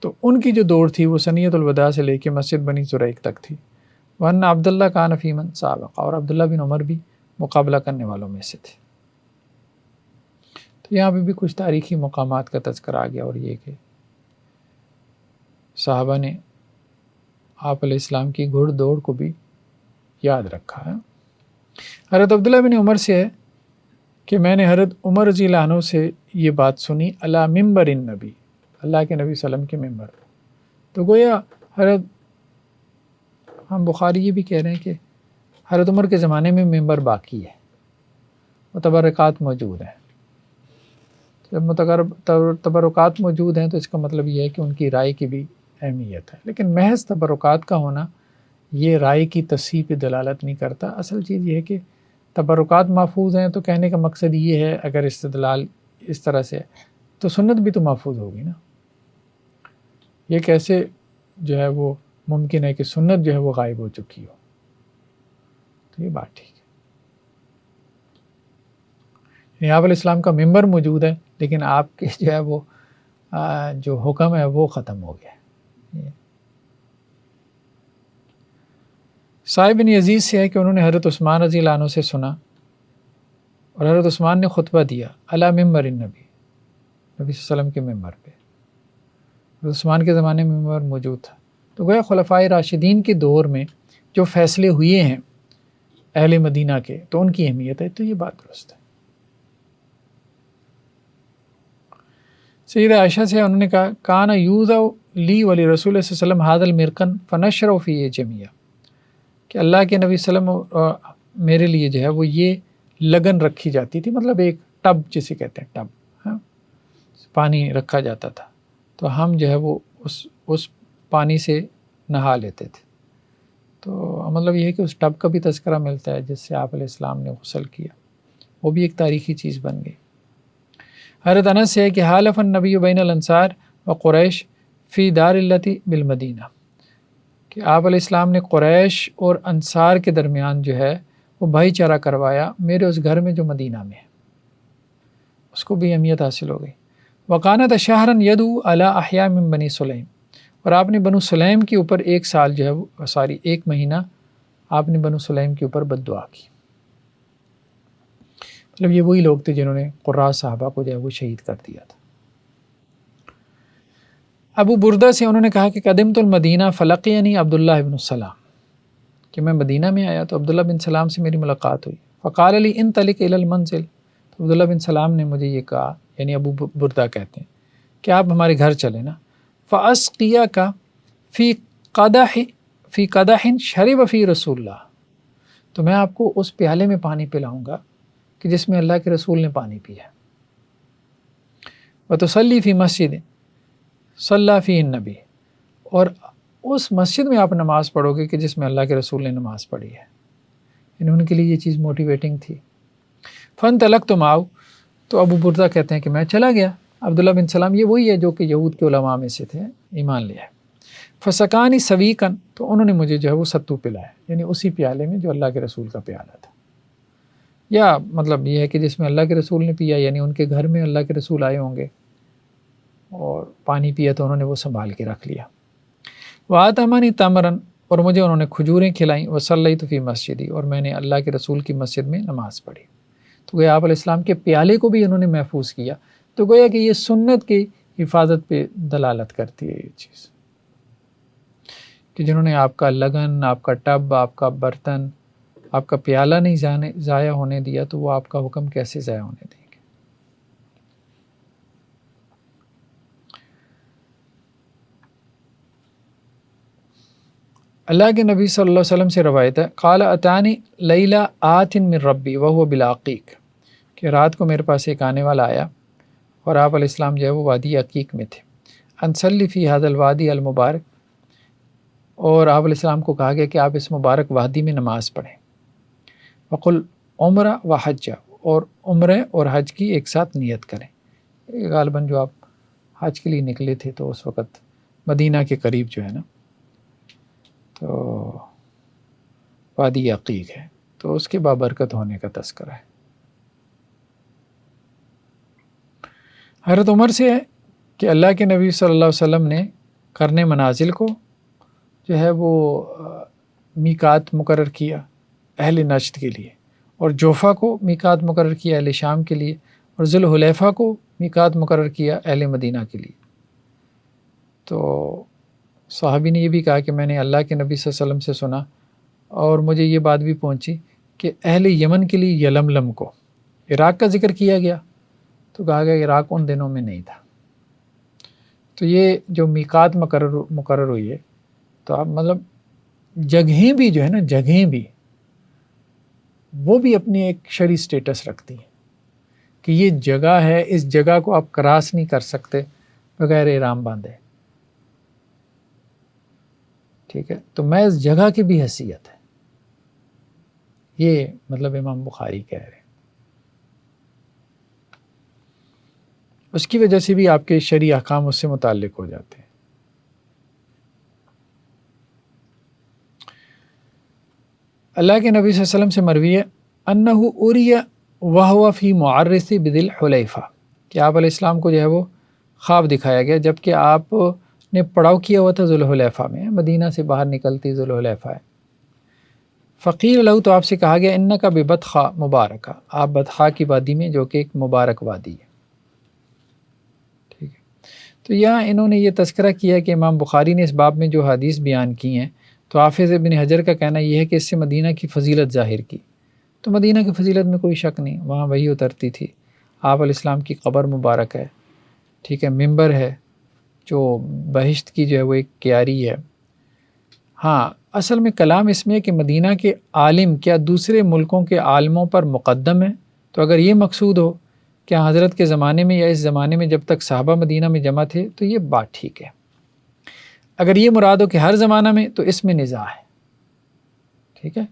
تو ان کی جو دوڑ تھی وہ ثنیۃ الوداع سے لے کے مسجد بنی زریق تک تھی. وَأَنَّ عبد اللہ کان فی من سابق، اور عبداللہ بن عمر بھی مقابلہ کرنے والوں میں سے تھے. تو یہاں پہ بھی کچھ تاریخی مقامات کا تذکرہ آ گیا، اور یہ کہ صحابہ نے آپ علیہ السلام کی گھڑ دوڑ کو بھی یاد رکھا ہے. حضرت عبداللہ بن عمر سے ہے کہ میں نے حضرت عمر رضی اللہ عنہ سے یہ بات سنی علی ممبر النبی، اللہ کے نبی صلی اللہ علیہ وسلم کے ممبر پر. تو گویا حضرت ہم بخاری یہ بھی کہہ رہے ہیں کہ حضرت عمر کے زمانے میں ممبر باقی ہے، متبرکات موجود ہیں. جب تبرکات موجود ہیں تو اس کا مطلب یہ ہے کہ ان کی رائے کی بھی اہمیت ہے. لیکن محض تبرکات کا ہونا یہ رائے کی تصحیح پہ دلالت نہیں کرتا. اصل چیز یہ ہے کہ تبرکات محفوظ ہیں تو کہنے کا مقصد یہ ہے اگر استدلال اس طرح سے تو سنت بھی تو محفوظ ہوگی نا. یہ کیسے جو ہے وہ ممکن ہے کہ سنت جو ہے وہ غائب ہو چکی ہو؟ تو یہ بات ٹھیک ہے. یعنی آپ علیہ السلام کا ممبر موجود ہے لیکن آپ کے جو ہے وہ جو حکم ہے وہ ختم ہو گیا. صاحب بن یزید سے ہے کہ انہوں نے حضرت عثمان رضی اللہ عنہ سے سنا، اور حضرت عثمان نے خطبہ دیا علی ممبر النبی، نبی صلی اللہ علیہ وسلم کے ممبر پہ. حضرت عثمان کے زمانے میں ممبر موجود تھا. تو گویا خلفائے راشدین کے دور میں جو فیصلے ہوئے ہیں اہل مدینہ کے تو ان کی اہمیت ہے. تو یہ بات درست ہے. سیدہ عائشہ سے انہوں نے کہا کان یوضع لی ولی رسول اللہ صلی اللہ علیہ وسلم ھذا المرقن فنشر فیہ جمیع، کہ اللہ کے نبی صلی اللہ علیہ وسلم میرے لیے جو ہے وہ یہ لگن رکھی جاتی تھی، مطلب ایک ٹب جسے کہتے ہیں ٹب، ہاں پانی رکھا جاتا تھا تو ہم جو ہے وہ اس پانی سے نہا لیتے تھے. تو مطلب یہ ہے کہ اس ٹب کا بھی تذکرہ ملتا ہے جس سے آپ علیہ السلام نے غسل کیا، وہ بھی ایک تاریخی چیز بن گئی. حضرت انس سے ہے کہ حالف النبی بین الانصار و قریش فی دار اللتی بالمدینہ، کہ آپ علیہ السلام نے قریش اور انصار کے درمیان جو ہے وہ بھائی چارہ کروایا میرے اس گھر میں جو مدینہ میں ہے. اس کو بھی اہمیت حاصل ہو گئی. وکانت شہرن یدعو علی احیاء من بنی سلیم، اور آپ نے بنو سلیم کے اوپر ایک سال جو ہے ایک مہینہ آپ نے بنو سلیم کے اوپر بد دعا کی. مطلب یہ وہی لوگ تھے جنہوں نے قراء صحابہ کو جو ہے وہ شہید کر دیا تھا. ابو بردہ سے انہوں نے کہا کہ قدمت المدینہ فلقینی عبداللہ بن سلام، کہ میں مدینہ میں آیا تو عبداللہ بن سلام سے میری ملاقات ہوئی. فقال لی انطلق الی المنزل، تو عبداللہ بن سلام نے مجھے یہ کہا، یعنی ابو بردہ کہتے ہیں کہ آپ ہمارے گھر چلیں نا. فاسقیک فی قدح شرب فی رسول اللہ، تو میں آپ کو اس پیالے میں پانی پلاؤں گا کہ جس میں اللہ کے رسول نے پانی پیا. وتصلی فی مسجد صلی فی النبی، اور اس مسجد میں آپ نماز پڑھو گے کہ جس میں اللہ کے رسول نے نماز پڑھی ہے. یعنی ان کے لیے یہ چیز موٹیویٹنگ تھی. فانطلقت معہ، تو ابو بردہ کہتے ہیں کہ میں چلا گیا. عبداللہ بن سلام یہ وہی ہے جو کہ یہود کے علماء میں سے تھے، ایمان لیا ہے. فسکانی سویکن، تو انہوں نے مجھے جو ہے وہ ستو پلایا، یعنی اسی پیالے میں جو اللہ کے رسول کا پیالہ تھا. یا مطلب یہ ہے کہ جس میں اللہ کے رسول نے پیا، یعنی ان کے گھر میں اللہ کے رسول آئے ہوں گے اور پانی پیا تو انہوں نے وہ سنبھال کے رکھ لیا. وآتمنی تمرن، اور مجھے انہوں نے کھجوریں کھلائیں. وصلیت فی مسجدی، اور میں نے اللہ کے رسول کی مسجد میں نماز پڑھی. تو گویا آپ علیہ السلام کے پیالے کو بھی انہوں نے محفوظ کیا. تو گویا کہ یہ سنت کی حفاظت پہ دلالت کرتی ہے یہ چیز، کہ جنہوں نے آپ کا لگن، آپ کا ٹب، آپ کا برتن، آپ کا پیالہ نہیں ضائع ہونے دیا تو وہ آپ کا حکم کیسے ضائع ہونے دیں گے. اللہ کے نبی صلی اللہ علیہ وسلم سے روایت ہے قال اتانی لیلہ آت من ربی وہو بالعقیق، کہ رات کو میرے پاس ایک آنے والا آیا اور آپ علیہ السلام جو ہے وہ وادی عقیق میں تھے. انصلی فی ھذا الوادی المبارک، اور آپ علیہ السلام کو کہا گیا کہ آپ اس مبارک وادی میں نماز پڑھیں. وقل عمرہ و حج، اور عمرہ اور حج کی ایک ساتھ نیت کریں. غالباً جو آپ حج کے لیے نکلے تھے تو اس وقت مدینہ کے قریب جو ہے نا تو وادی عقیق ہے، تو اس کے بابرکت ہونے کا تذکرہ ہے. حضرت عمر سے ہے کہ اللہ کے نبی صلی اللہ علیہ وسلم نے قرن منازل کو جو ہے وہ میقات مقرر کیا اہل نجد کے لیے، اور جوفا کو میقات مقرر کیا اہل شام کے لیے، اور ذوالحلیفہ کو میقات مقرر کیا اہل مدینہ کے لیے۔ تو صحابی نے یہ بھی کہا کہ میں نے اللہ کے نبی صلی اللہ علیہ وسلم سے سنا، اور مجھے یہ بات بھی پہنچی کہ اہل یمن کے لیے یلملم کو عراق کا ذکر کیا گیا، تو کہا گیا عراق ان دنوں میں نہیں تھا۔ تو یہ جو میقات مقرر ہوئی ہے، تو آپ مطلب جگہیں بھی جو ہے نا، جگہیں بھی وہ بھی اپنی ایک شرعی سٹیٹس رکھتی ہیں کہ یہ جگہ ہے، اس جگہ کو آپ کراس نہیں کر سکتے بغیر احرام باندھے، ٹھیک ہے؟ تو میں اس جگہ کی بھی حیثیت ہے، یہ مطلب امام بخاری کہہ رہے ہیں۔ اس کی وجہ سے بھی آپ کے شرعی احکام اس سے متعلق ہو جاتے ہیں۔ اللہ کے نبی صلی اللہ علیہ وسلم سے مروی ہے انہ اریہ وہو فی معرس بذی الحلیفہ، کہ آپ علیہ السلام کو جو ہے وہ خواب دکھایا گیا جبکہ آپ نے پڑاؤ کیا ہوا تھا ذوالحلیفہ میں، مدینہ سے باہر نکلتی ذوالحلیفہ ہے۔ فقیر لہو، تو آپ سے کہا گیا انکا ببطحہ مبارکہ، آپ بطحہ کی وادی میں، جو کہ ایک مبارک وادی ہے، ٹھیک ہے؟ تو یہاں انہوں نے یہ تذکرہ کیا کہ امام بخاری نے اس باب میں جو حدیث بیان کی ہیں، تو حافظ ابن حجر کا کہنا یہ ہے کہ اس سے مدینہ کی فضیلت ظاہر کی۔ تو مدینہ کی فضیلت میں کوئی شک نہیں، وہاں وہی اترتی تھی، آپ علیہ السلام کی قبر مبارک ہے، ٹھیک ہے، منبر ہے جو بہشت کی جو ہے وہ ایک کیاری ہے۔ ہاں، اصل میں کلام اس میں ہے کہ مدینہ کے عالم کیا دوسرے ملکوں کے عالموں پر مقدم ہیں؟ تو اگر یہ مقصود ہو کہ حضرت کے زمانے میں یا اس زمانے میں جب تک صحابہ مدینہ میں جمع تھے تو یہ بات ٹھیک ہے۔ اگر یہ مراد ہو کہ ہر زمانہ میں، تو اس میں نزاع ہے، ٹھیک ہے؟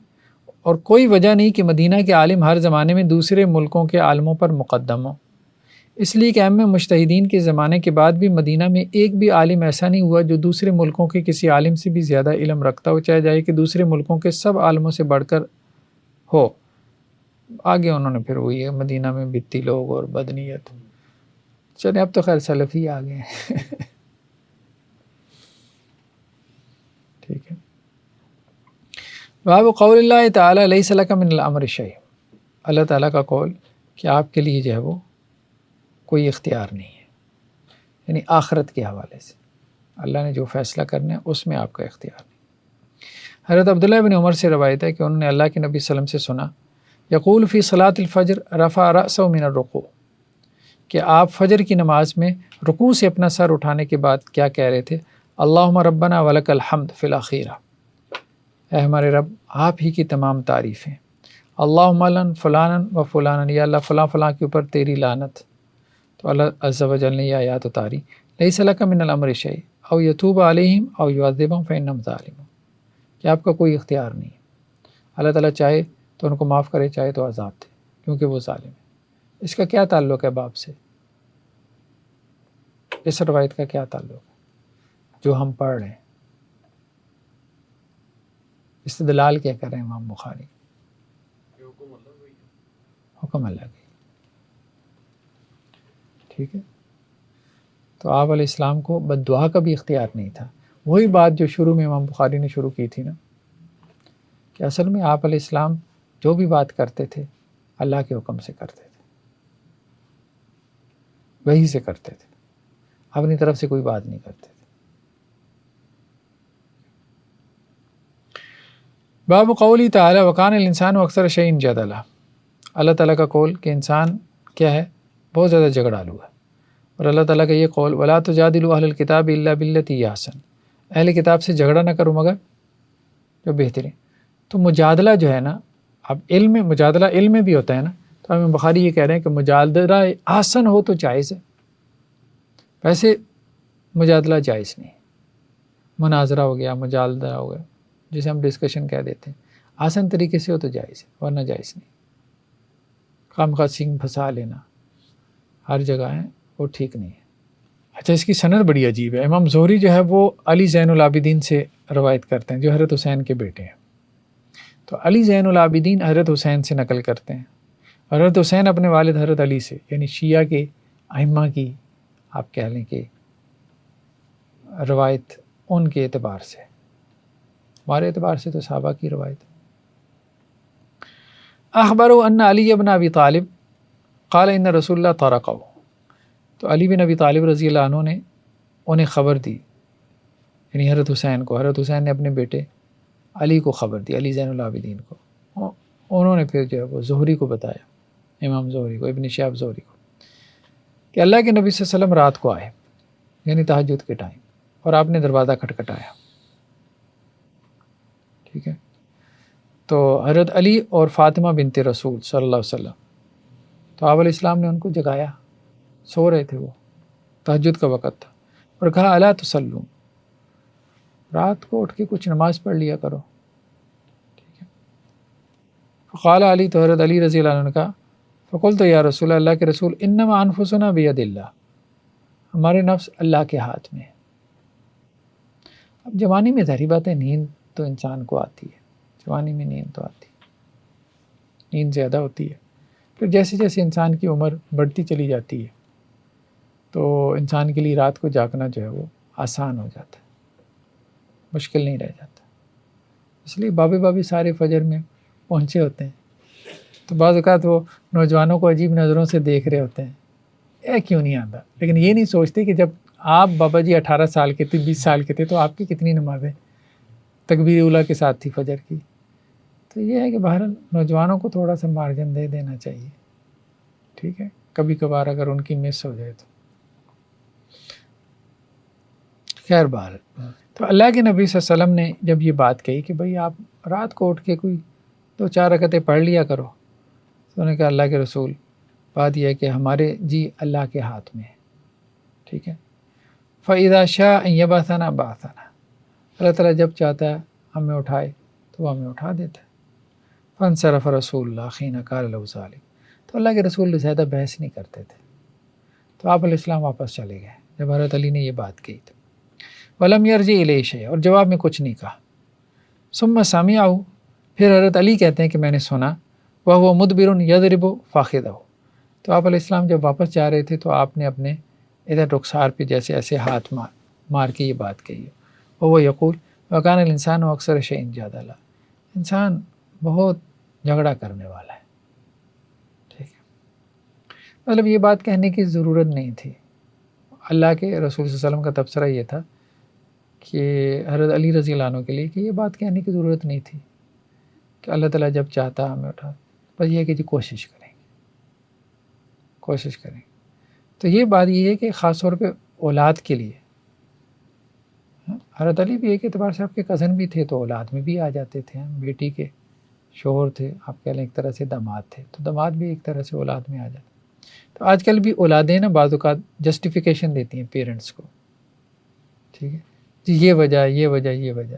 اور کوئی وجہ نہیں کہ مدینہ کے عالم ہر زمانے میں دوسرے ملکوں کے عالموں پر مقدم ہوں، اس لیے کہ ائمہ مجتہدین کے زمانے کے بعد بھی مدینہ میں ایک بھی عالم ایسا نہیں ہوا جو دوسرے ملکوں کے کسی عالم سے بھی زیادہ علم رکھتا ہو، چاہے جائے کہ دوسرے ملکوں کے سب عالموں سے بڑھ کر ہو۔ آگے انہوں نے پھر وہی ہے مدینہ میں بتی لوگ اور بدنیت، چلے اب تو خیر سلفی آ گئے ہیں ٹھیک ہے۔ باب قول اللہ تعالیٰ لیس لک من الامر شیء، اللہ تعالیٰ کا قول کہ آپ کے لیے جو ہے وہ کوئی اختیار نہیں ہے، یعنی آخرت کے حوالے سے اللہ نے جو فیصلہ کرنا ہے اس میں آپ کا اختیار نہیں۔ حضرت عبداللہ بن عمر سے روایت ہے کہ انہوں نے اللہ کے نبی صلی اللہ علیہ وسلم سے سنا یقول فی صلاۃ الفجر رفع رأسہ من الرکوع، کہ آپ فجر کی نماز میں رکوع سے اپنا سر اٹھانے کے بعد کیا کہہ رہے تھے؟ اللہم ربنا ولک الحمد فی الاخیرہ، اے ہمارے رب آپ ہی کی تمام تعریفیں، اللہم لعن فلانا و فلانا، یا اللہ فلاں فلاں کے اوپر تیری لعنت۔ تو اللہ عز و جل نے یہ آیات اتاری لیس لک من الامر شیء او یتوب علیہم او یعذبہم فانہم ظالمون، کہ آپ کا کوئی اختیار نہیں ہے، اللہ تعالیٰ چاہے تو ان کو معاف کرے، چاہے تو عذاب دے، کیونکہ وہ ظالم ہے۔ اس کا کیا تعلق ہے باب سے؟ اس روایت کا کیا تعلق ہے جو ہم پڑھ رہے ہیں؟ استدلال کیا کر رہے ہیں امام بخاری؟ حکم اللہ کی، ٹھیک ہے۔ تو آپ علیہ السلام کو بد دعا کا بھی اختیار نہیں تھا، وہی بات جو شروع میں امام بخاری نے شروع کی تھی نا، کہ اصل میں آپ علیہ السلام جو بھی بات کرتے تھے اللہ کے حکم سے کرتے تھے، وہی سے کرتے تھے، اپنی طرف سے کوئی بات نہیں کرتے تھے۔ باب قولی تعالی وکان الانسان اکثر شیء جدلا، اللہ تعالیٰ کا قول کہ انسان کیا ہے؟ بہت زیادہ جھگڑالو ہے، اور اللہ تعالیٰ کا یہ قول ولا تجادلوا اہل الکتاب الا باللتی ہی احسن، اہل کتاب سے جھگڑا نہ کرو مگر جو بہترین۔ تو مجادلہ جو ہے نا، اب علم میں مجادلہ علم میں بھی ہوتا ہے نا، تو امام بخاری یہ کہہ رہے ہیں کہ مجادلہ احسن ہو تو جائز ہے، ویسے مجادلہ جائز نہیں، مناظرہ ہو گیا، مجادلہ ہو گیا، جسے ہم ڈسکشن کہہ دیتے ہیں، آسان طریقے سے ہو تو جائز ہے، ورنہ جائز نہیں۔ خواہ سینگ پھنسا لینا ہر جگہ ہے وہ ٹھیک نہیں ہے۔ اچھا، اس کی سند بڑی عجیب ہے، امام زہری جو ہے وہ علی زین العابدین سے روایت کرتے ہیں جو حضرت حسین کے بیٹے ہیں، تو علی زین العابدین حضرت حسین سے نقل کرتے ہیں، حضرت حسین اپنے والد حضرت علی سے، یعنی شیعہ کے ائمہ کی آپ کہہ لیں کہ روایت ان کے اعتبار سے، ہمارے اعتبار سے تو صحابہ کی روایت. اخبروا ان علی بن ابی طالب قال ان رسول اللہ طرقہ، تو علی بن ابی طالب رضی اللہ عنہ نے انہیں خبر دی، یعنی حضرت حسین کو، حضرت حسین نے اپنے بیٹے علی کو خبر دی، علی زین العابدین کو. انہوں نے پھر جو ہے وہ زہری کو بتایا، امام زہری کو، ابن شہاب زہری کو، کہ اللہ کے نبی صلی اللہ علیہ وسلم رات کو آئے، یعنی تہجد کے ٹائم، اور آپ نے دروازہ کھٹکھٹایا. ٹھیک ہے، تو حضرت علی اور فاطمہ بنت رسول صلی اللہ علیہ وسلم، تو آپ علیہ السلام نے ان کو جگایا، سو رہے تھے، وہ تہجد کا وقت تھا، اور کہا الا تصلون، رات کو اٹھ کے کچھ نماز پڑھ لیا کرو. ٹھیک ہے، فقال علی، تو حضرت علی رضی اللہ عنہ نے کہا فقلت یا رسول اللہ کے رسول انما انفسنا بید اللہ، ہمارے نفس اللہ کے ہاتھ میں ہے. اب جوانی میں ظاہری بات ہے نیند تو انسان کو آتی ہے، جوانی میں نیند تو آتی ہے، نیند زیادہ ہوتی ہے. پھر جیسے جیسے انسان کی عمر بڑھتی چلی جاتی ہے تو انسان کے لیے رات کو جاگنا جو ہے وہ آسان ہو جاتا ہے، مشکل نہیں رہ جاتا. اس لیے بابے سارے فجر میں پہنچے ہوتے ہیں، تو بعض اوقات وہ نوجوانوں کو عجیب نظروں سے دیکھ رہے ہوتے ہیں، اے کیوں نہیں آتا، لیکن یہ نہیں سوچتے کہ جب آپ بابا جی 18 سال کے تھے، 20 سال کے تھے، تو آپ کی کتنی نمازیں تکبیر اولیٰ کے ساتھ تھی فجر کی. تو یہ ہے کہ بہرحال نوجوانوں کو تھوڑا سا مارجن دے دینا چاہیے. ٹھیک ہے، کبھی کبھار اگر ان کی مس ہو جائے تو خیر. بہرحال تو اللہ کے نبی صلی اللہ علیہ وسلم نے جب یہ بات کہی کہ بھئی آپ رات کو اٹھ کے کوئی 2-4 رکعتیں پڑھ لیا کرو، تو انہوں نے کہا اللہ کے رسول، بات یہ ہے کہ ہمارے جی اللہ کے ہاتھ میں ہے. ٹھیک ہے، فَإِذَا شَاءَ أَن يَبْعَثَنَا بَعَثَنَا، اللہ تعالیٰ جب چاہتا ہے ہمیں اٹھائے تو وہ ہمیں اٹھا دیتا ہے. فَانْصَرَفَ رَسُولُ اللَّهِ حِينَ قَالَ لَهُ ذَلِكَ، تو اللہ کے رسول زیادہ بحث نہیں کرتے تھے، تو آپ علیہ السلام واپس چلے گئے جب حضرت علی نے یہ بات کہی. تو وَلَمْ يَرْجِعْ إِلَيْهِ شَيْءًا، اور جواب میں کچھ نہیں کہا. ثُمَّ سَمِعَهُ، پھر حضرت علی کہتے ہیں کہ میں نے سنا، وَهُوَ مُدْبِرٌ يَضْرِبُ فَخِذَهُ، تو آپ علیہ السلام جب واپس جا رہے تھے تو آپ نے اپنے ادھر رخسار پہ جیسے ایسے ہاتھ مار کے یہ بات کہی. وَهُوَ يَقُولُ وَكَانَ الْإِنسَانُ أَكْثَرَ شَيْءٍ جَدَلًا، انسان بہت جھگڑا کرنے والا ہے. ٹھیک ہے، مطلب یہ بات کہنے کی ضرورت نہیں تھی. اللہ کے رسول صلی اللہ علیہ وسلم کا تبصرہ یہ تھا کہ حضرت علی رضی اللہ عنہ کے لیے کہ یہ بات کہنے کی ضرورت نہیں تھی کہ اللہ تعالیٰ جب چاہتا ہمیں اٹھا، بس یہ ہے کہ جی کوشش کریں گے، کوشش کریں. تو یہ بات یہ ہے کہ خاص طور پہ اولاد کے لیے، حضرت علی بھی ایک اعتبار سے آپ کے کزن بھی تھے تو اولاد میں بھی آ جاتے تھے، بیٹی کے شوہر تھے، آپ کہہ لیں ایک طرح سے داماد تھے، تو داماد بھی ایک طرح سے اولاد میں آ جاتے. تو آج کل بھی اولادیں نا بعض اوقات جسٹیفیکیشن دیتی ہیں پیرنٹس کو، ٹھیک ہے جی یہ وجہ یہ وجہ یہ وجہ،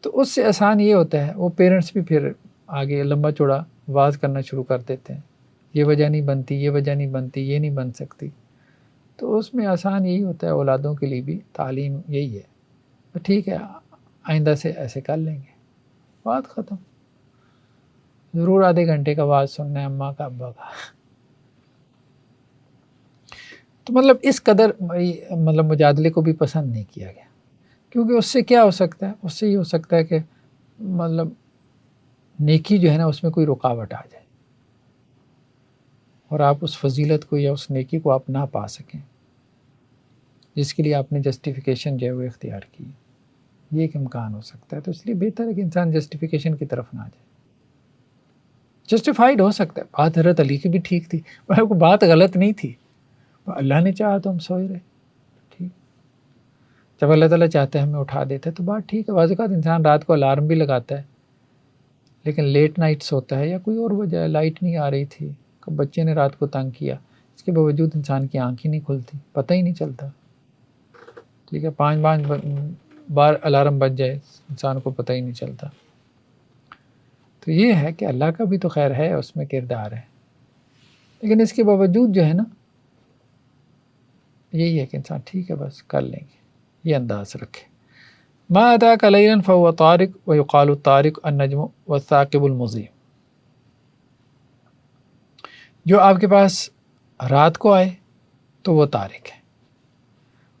تو اس سے آسان یہ ہوتا ہے وہ پیرنٹس بھی پھر آگے لمبا چوڑا واز کرنا شروع کر دیتے ہیں، یہ وجہ نہیں بنتی، یہ وجہ نہیں بنتی، یہ نہیں بن سکتی. تو اس میں آسان یہی ہوتا ہے اولادوں کے لیے بھی تعلیم یہی ہے، تو ٹھیک ہے آئندہ سے ایسے کر لیں گے، بات ختم. ضرور آدھے گھنٹے کا واز سننا ہے اماں کا ابا کا. تو مطلب اس قدر مطلب مجادلے کو بھی پسند نہیں کیا گیا، کیونکہ اس سے کیا ہو سکتا ہے، اس سے یہ ہو سکتا ہے کہ مطلب نیکی جو ہے نا اس میں کوئی رکاوٹ آ جائے اور آپ اس فضیلت کو یا اس نیکی کو آپ نہ پا سکیں جس کے لیے آپ نے جسٹیفیکیشن جو ہے وہ اختیار کی. یہ ایک امکان ہو سکتا ہے. تو اس لیے بہتر ہے کہ انسان جسٹیفیکیشن کی طرف نہ جائے. جسٹیفائڈ ہو سکتا ہے، بات حضرت علی کی بھی ٹھیک تھی، بات غلط نہیں تھی، اللہ نے چاہا تو ہم سوئے رہے. ٹھیک، جب اللہ تعالیٰ چاہتا ہے ہمیں اٹھا دیتا ہے تو بات ٹھیک ہے. بعض اوقات انسان رات کو الارم بھی لگاتا ہے لیکن لیٹ نائٹس ہوتا ہے یا کوئی اور وجہ ہے، لائٹ نہیں آ رہی تھی، بچے نے رات کو تنگ کیا، اس کے باوجود انسان کی آنکھ ہی نہیں کھلتی، پتہ ہی نہیں چلتا. ٹھیک ہے، 5 بار الارم بج جائے انسان کو پتہ ہی نہیں چلتا. تو یہ ہے کہ اللہ کا بھی تو خیر ہے، اس میں کردار ہے، لیکن اس کے باوجود جو ہے نا یہی ہے کہ انسان ٹھیک ہے بس کر لیں گے، یہ انداز رکھے. ما اتاک لیلا فهو طارق ویقال الطارق النجم والثاقب المضیء، جو آپ کے پاس رات کو آئے تو وہ طارق ہے،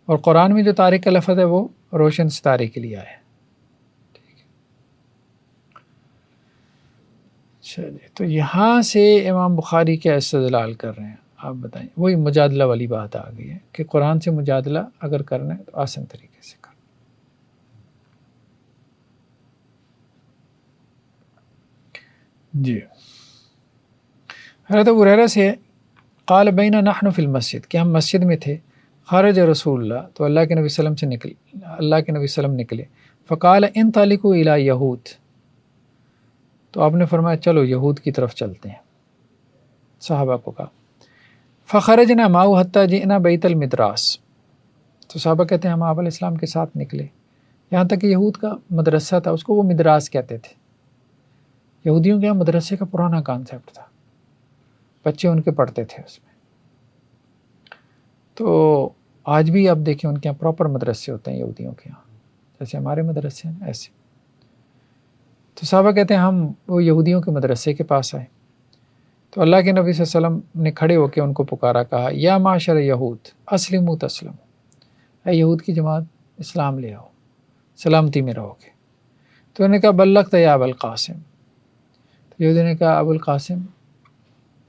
اور قرآن میں جو طارق کا لفظ ہے وہ روشن ستارے کے لیے آیا ہے. چلیے تو یہاں سے امام بخاری کیا استدلال کر رہے ہیں آپ بتائیں. وہی مجادلہ والی بات آ گئی ہے کہ قرآن سے مجادلہ اگر کرنا ہے تو آسان طریقے سے کرنا. جی حضرت ابو ہریرہ سے قال بینا نحن فی المسجد کہ ہم مسجد میں تھے. خرج رسول اللہ تو اللہ کے نبی صلی اللہ علیہ وسلم نکلے. فقال انطلقوا الی یہود تو آپ نے فرمایا چلو یہود کی طرف چلتے ہیں. صحابہ کو کہا. فخرجنا معه حتى جئنا بیت المدراس تو صحابہ کہتے ہیں ہم آپ علیہ السلام کے ساتھ نکلے یہاں تک کہ یہود کا مدرسہ تھا، اس کو وہ مدراس کہتے تھے. یہودیوں کے یہاں مدرسے کا پرانا کانسیپٹ تھا، بچے ان کے پڑھتے تھے اس میں. تو آج بھی آپ دیکھیں ان کے یہاں پراپر مدرسے ہوتے ہیں یہودیوں کے یہاں، جیسے ہمارے مدرسے ہیں ایسے. تو صحابہ کہتے ہیں ہم وہ یہودیوں کے مدرسے کے پاس آئے تو اللہ کے نبی صلی اللہ علیہ وسلم نے کھڑے ہو کے ان کو پکارا، کہا یا معاشر یہود اسلموا تسلموا، اے یہود کی جماعت اسلام لے آؤ سلامتی میں رہو گے. تو انہوں نے کہا بلغت یا ابو القاسم، تو یہودی نے کہا ابو القاسم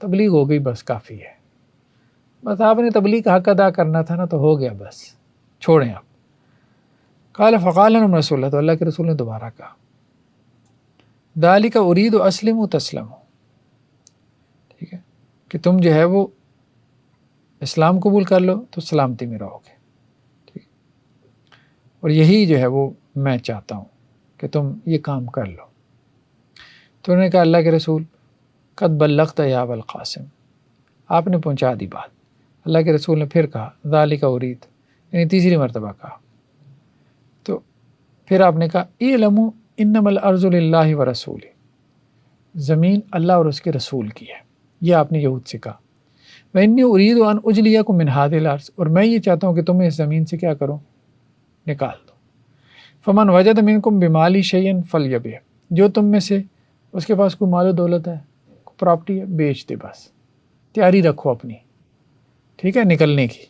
تبلیغ ہو گئی بس کافی ہے، بس آپ نے تبلیغ کا حق ادا کرنا تھا نا تو ہو گیا بس چھوڑیں آپ. قال فقال لهم رسول اللہ تو اللہ کے رسول نے دوبارہ کہا ذالک ارید اسلموا تسلموا، ٹھیک ہے کہ تم جو ہے وہ اسلام قبول کر لو تو سلامتی میں رہو گے، ٹھیک ہے. اور یہی جو ہے وہ میں چاہتا ہوں کہ تم یہ کام کر لو. تو انہوں نے کہا اللہ کے رسول قد بلغت یا ابا القاسم، آپ نے پہنچا دی بات. اللہ کے رسول نے پھر کہا ذالک ارید، یعنی تیسری مرتبہ کہا. تو پھر آپ نے کہا اعلموا انما الارض للہ ورسولہ، زمین اللہ اور اس کے رسول کی ہے، یہ آپ نے یہود سے کہا. وانی ارید ان اجلیکم من هذه الارض، اور میں یہ چاہتا ہوں کہ تمہیں اس زمین سے کیا کرو نکال دو. فمن وجد منکم بمالی شیئا فلیبیع، جو تم میں سے اس کے پاس کوئی مال و دولت ہے پراپرٹی ہے بیچ دے، بس تیاری رکھو اپنی، ٹھیک ہے نکلنے کی.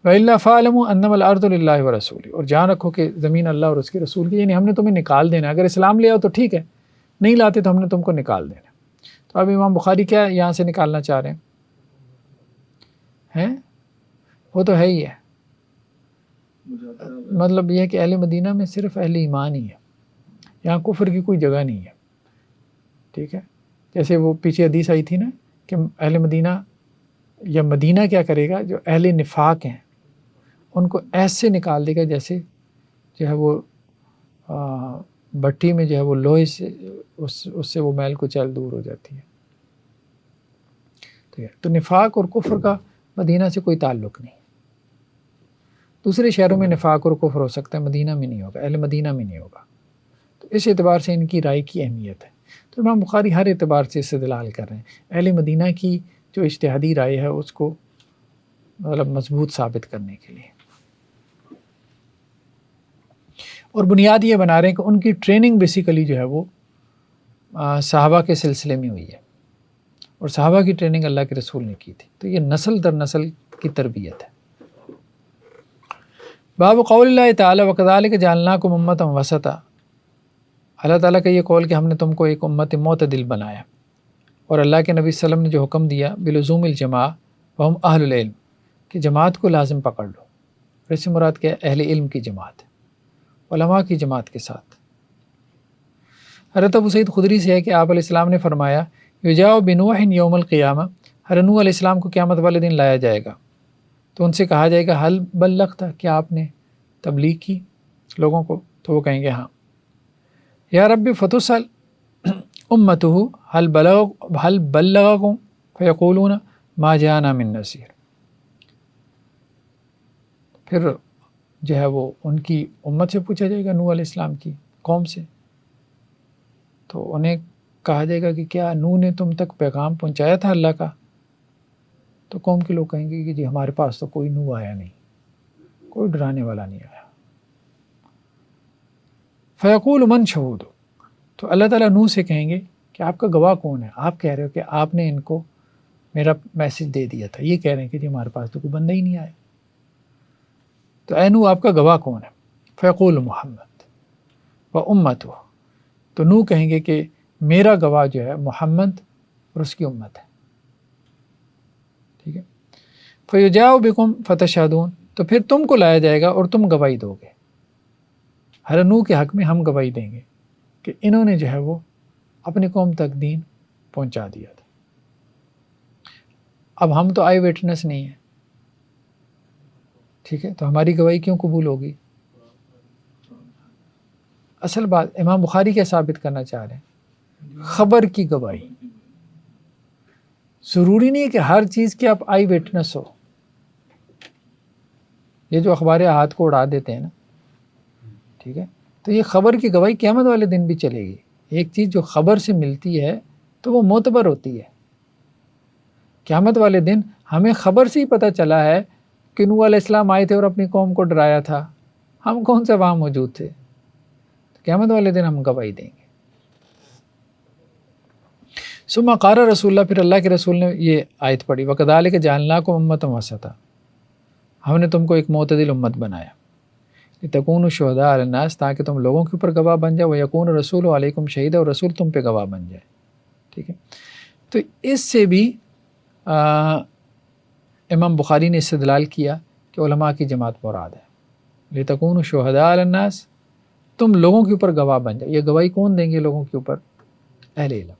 وَإِلَّا فَاعْلَمُوا أَنَّمَا الْأَرْضُ لِلَّهِ وَرَسُولِهِ، اور جان رکھو کہ زمین اللہ اور اس کے رسول کی، یعنی ہم نے تمہیں نکال دینا. اگر اسلام لے آؤ تو ٹھیک ہے، نہیں لاتے تو ہم نے تم کو نکال دینا. تو اب امام بخاری کیا یہاں سے نکالنا چاہ رہے ہیں؟ وہ تو ہے ہی ہے، مطلب یہ ہے کہ اہل مدینہ میں صرف اہل ایمان ہی ہے، یہاں کفر کی کوئی جگہ نہیں ہے، ٹھیک ہے. جیسے وہ پیچھے حدیث آئی تھی نا کہ اہل مدینہ یا مدینہ کیا کرے گا، جو اہل نفاق ہیں ان کو ایسے نکال دے گا جیسے جو ہے وہ بھٹی میں جو ہے وہ لوہے سے اس سے وہ میل کچیل دور ہو جاتی ہے. تو نفاق اور کفر کا مدینہ سے کوئی تعلق نہیں. دوسرے شہروں میں نفاق اور کفر ہو سکتا ہے، مدینہ میں نہیں ہوگا، اہل مدینہ میں نہیں ہوگا. تو اس اعتبار سے ان کی رائے کی اہمیت ہے. تو امام بخاری ہر اعتبار سے استدلال کر رہے ہیں. اہل مدینہ کی جو اجتہادی رائے ہے اس کو مطلب مضبوط ثابت کرنے کے لیے، اور بنیاد یہ بنا رہے ہیں کہ ان کی ٹریننگ بیسیکلی جو ہے وہ صحابہ کے سلسلے میں ہوئی ہے، اور صحابہ کی ٹریننگ اللہ کے رسول نے کی تھی. تو یہ نسل در نسل کی تربیت ہے. باب قول اللہ تعالیٰ وَكَذَلِكَ جَعَلْنَاكُمْ أُمَّةً وَسَطًا، اللہ تعالیٰ کا یہ قول کہ ہم نے تم کو ایک امت معتدل بنایا. اور اللہ کے نبی صلی اللہ علیہ وسلم نے جو حکم دیا بلزوم الجماع وہم اہل العلم، کہ جماعت کو لازم پکڑ لو. اور اس سے مراد کیا ہے؟ اہل علم کی جماعت، علماء کی جماعت کے ساتھ. حضرت ابو سعید خدری سے ہے کہ آپ علیہ السلام نے فرمایا یجاء بنوح یوم القیامہ، حضرت نوح علیہ السلام کو قیامت والے دن لایا جائے گا تو ان سے کہا جائے گا حل بلغت، کیا آپ نے تبلیغ کی لوگوں کو؟ تو وہ کہیں گے ہاں. یا رب فتسأل امتہ حل بلغکم فیقولون ما جاءنا من نذیر. پھر جو ہے وہ ان کی امت سے پوچھا جائے گا، نوح علیہ السلام کی قوم سے، تو انہیں کہا جائے گا کہ کیا نوح نے تم تک پیغام پہنچایا تھا اللہ کا؟ تو قوم کے لوگ کہیں گے کہ جی ہمارے پاس تو کوئی نوح آیا نہیں، کوئی ڈرانے والا نہیں آیا. فیقول من شہود، تو اللہ تعالیٰ نوح سے کہیں گے کہ آپ کا گواہ کون ہے؟ آپ کہہ رہے ہو کہ آپ نے ان کو میرا میسج دے دیا تھا، یہ کہہ رہے ہیں کہ جی ہمارے پاس تو کوئی بندہ ہی نہیں آیا. تو اے نوح آپ کا گواہ کون ہے؟ فیقول محمد و امت ہو، تو نوح کہیں گے کہ میرا گواہ جو ہے محمد اور اس کی امت ہے. ٹھیک ہے. فیجاؤ بکم فتشہدون، تو پھر تم کو لایا جائے گا اور تم گواہی دو گے. ہر نوح کے حق میں ہم گواہی دیں گے کہ انہوں نے جو ہے وہ اپنی قوم تک دین پہنچا دیا تھا. اب ہم تو آئی وٹنس نہیں ہیں، ٹھیک ہے، تو ہماری گواہی کیوں قبول ہوگی؟ اصل بات امام بخاری کیا ثابت کرنا چاہ رہے ہیں؟ خبر کی گواہی. ضروری نہیں ہے کہ ہر چیز کے آپ آئی وٹنس ہو. یہ جو اخبار احاد کو اڑا دیتے ہیں نا، ٹھیک ہے، تو یہ خبر کی گواہی قیامت والے دن بھی چلے گی. ایک چیز جو خبر سے ملتی ہے تو وہ معتبر ہوتی ہے. قیامت والے دن ہمیں خبر سے ہی پتہ چلا ہے کہ نوح علیہ السلام آئے تھے اور اپنی قوم کو ڈرایا تھا، ہم کون سے وہاں موجود تھے؟ قیامت والے دن ہم گواہی دیں گے. ثم قال رسول اللہ، پھر اللہ کے رسول نے یہ آیت پڑھی، وَكَذَلِكَ جَعَلْنَاكُمْ أُمَّةً وَسَطًا، ہم نے تم کو ایک معتدل امت بنایا، لِتَكُونُوا شُهَدَاءَ عَلَى النَّاسِ، تاکہ تم لوگوں کے اوپر گواہ بن جائے، وَيَكُونَ الرَّسُولُ عَلَيْكُمْ شَهِيدًا، اور رسول تم پہ گواہ بن جائے. ٹھیک ہے، تو اس سے بھی امام بخاری نے استدلال کیا کہ علماء کی جماعت مراد ہے. لِتَكُونُوا شُهَدَاءَ عَلَى النَّاسِ، تم لوگوں کے اوپر گواہ بن جائے. یہ گواہی کون دیں گے لوگوں کے اوپر؟ اہل علم.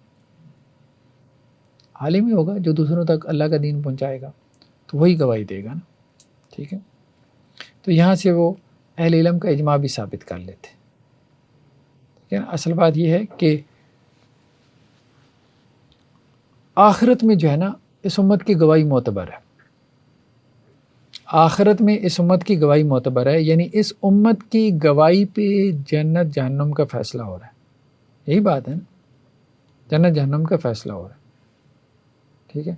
عالم ہی ہوگا جو دوسروں تک اللہ کا دین پہنچائے گا، تو وہی گواہی دے گا نا. ٹھیک ہے، تو یہاں سے وہ اہل علم کا اجماع بھی ثابت کر لیتے. ٹھیک ہے نا. اصل بات یہ ہے کہ آخرت میں جو ہے نا اس امت کی گواہی معتبر ہے. آخرت میں اس امت کی گواہی معتبر ہے، یعنی اس امت کی گواہی پہ جنت جہنم کا فیصلہ ہو رہا ہے. یہی بات ہے نا، جنت جہنم کا فیصلہ ہو رہا ہے. ٹھیک ہے،